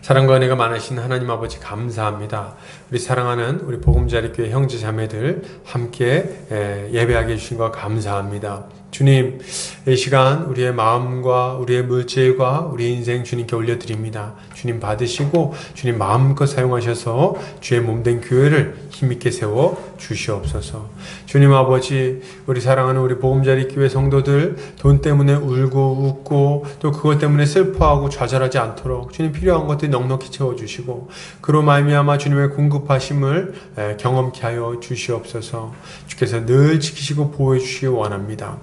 Speaker 1: 사랑과 은혜가 많으신 하나님 아버지 감사합니다. 우리 사랑하는 우리 보금자리교회 형제 자매들 함께 예배하게 해주신 것 감사합니다. 주님, 이 시간 우리의 마음과 우리의 물질과 우리 인생 주님께 올려드립니다. 주님 받으시고 주님 마음껏 사용하셔서 주의 몸된 교회를 힘있게 세워 주시옵소서. 주님 아버지, 우리 사랑하는 우리 보금자리 교회 성도들 돈 때문에 울고 웃고 또 그것 때문에 슬퍼하고 좌절하지 않도록 주님 필요한 것들 넉넉히 채워주시고 그로 말미암아 주님의 공급하심을 경험케 하여 주시옵소서. 주께서 늘 지키시고 보호해 주시기 원합니다.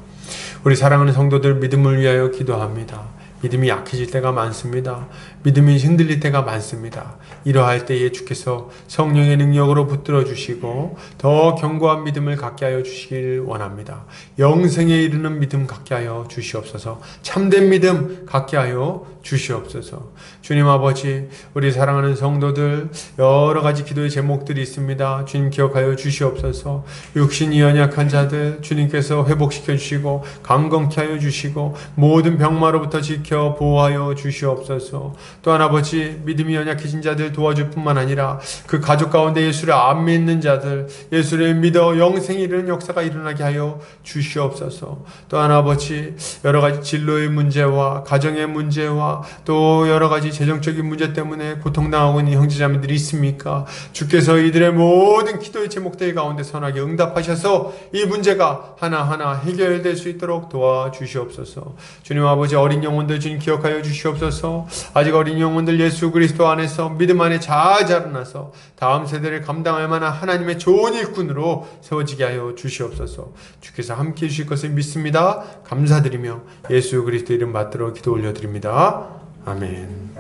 Speaker 1: 우리 사랑하는 성도들 믿음을 위하여 기도합니다. 믿음이 약해질 때가 많습니다. 믿음이 흔들릴 때가 많습니다. 이러할 때에 주께서 성령의 능력으로 붙들어 주시고 더 견고한 믿음을 갖게 하여 주시길 원합니다. 영생에 이르는 믿음 갖게 하여 주시옵소서. 참된 믿음 갖게 하여 주시옵소서. 주님 아버지, 우리 사랑하는 성도들 여러 가지 기도의 제목들이 있습니다. 주님 기억하여 주시옵소서. 육신이 연약한 자들 주님께서 회복시켜 주시고 강건케 하여 주시고 모든 병마로부터 지켜 보호하여 주시옵소서. 또한 아버지, 믿음이 연약해진 자들 도와줄 뿐만 아니라 그 가족 가운데 예수를 안 믿는 자들 예수를 믿어 영생에 이르는 역사가 일어나게 하여 주시옵소서. 또한 아버지, 여러 가지 진로의 문제와 가정의 문제와 또 여러 가지 재정적인 문제 때문에 고통당하고 있는 형제자매들이 있습니까? 주께서 이들의 모든 기도의 제목들 가운데 선하게 응답하셔서 이 문제가 하나하나 해결될 수 있도록 도와주시옵소서. 주님 아버지, 어린 영혼들 주님 기억하여 주시옵소서. 아직 어린 영혼들 예수 그리스도 안에서 믿음 안에 잘 자라나서 다음 세대를 감당할 만한 하나님의 좋은 일꾼으로 세워지게 하여 주시옵소서. 주께서 함께해 주실 것을 믿습니다. 감사드리며 예수 그리스도 이름 받들어 기도 올려드립니다. 아멘.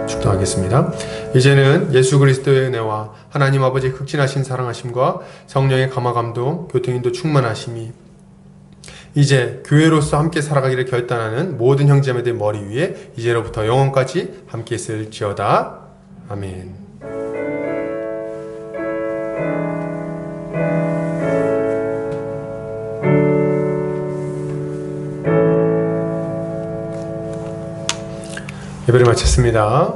Speaker 1: 축도하겠습니다. 이제는 예수 그리스도의 은혜와 하나님 아버지의 극진하신 사랑하심과 성령의 감화감동, 교통인도 충만하심이 이제 교회로서 함께 살아가기를 결단하는 모든 형제자매들 머리 위에 이제로부터 영원까지 함께 있을지어다. 아멘. 예배를 마쳤습니다.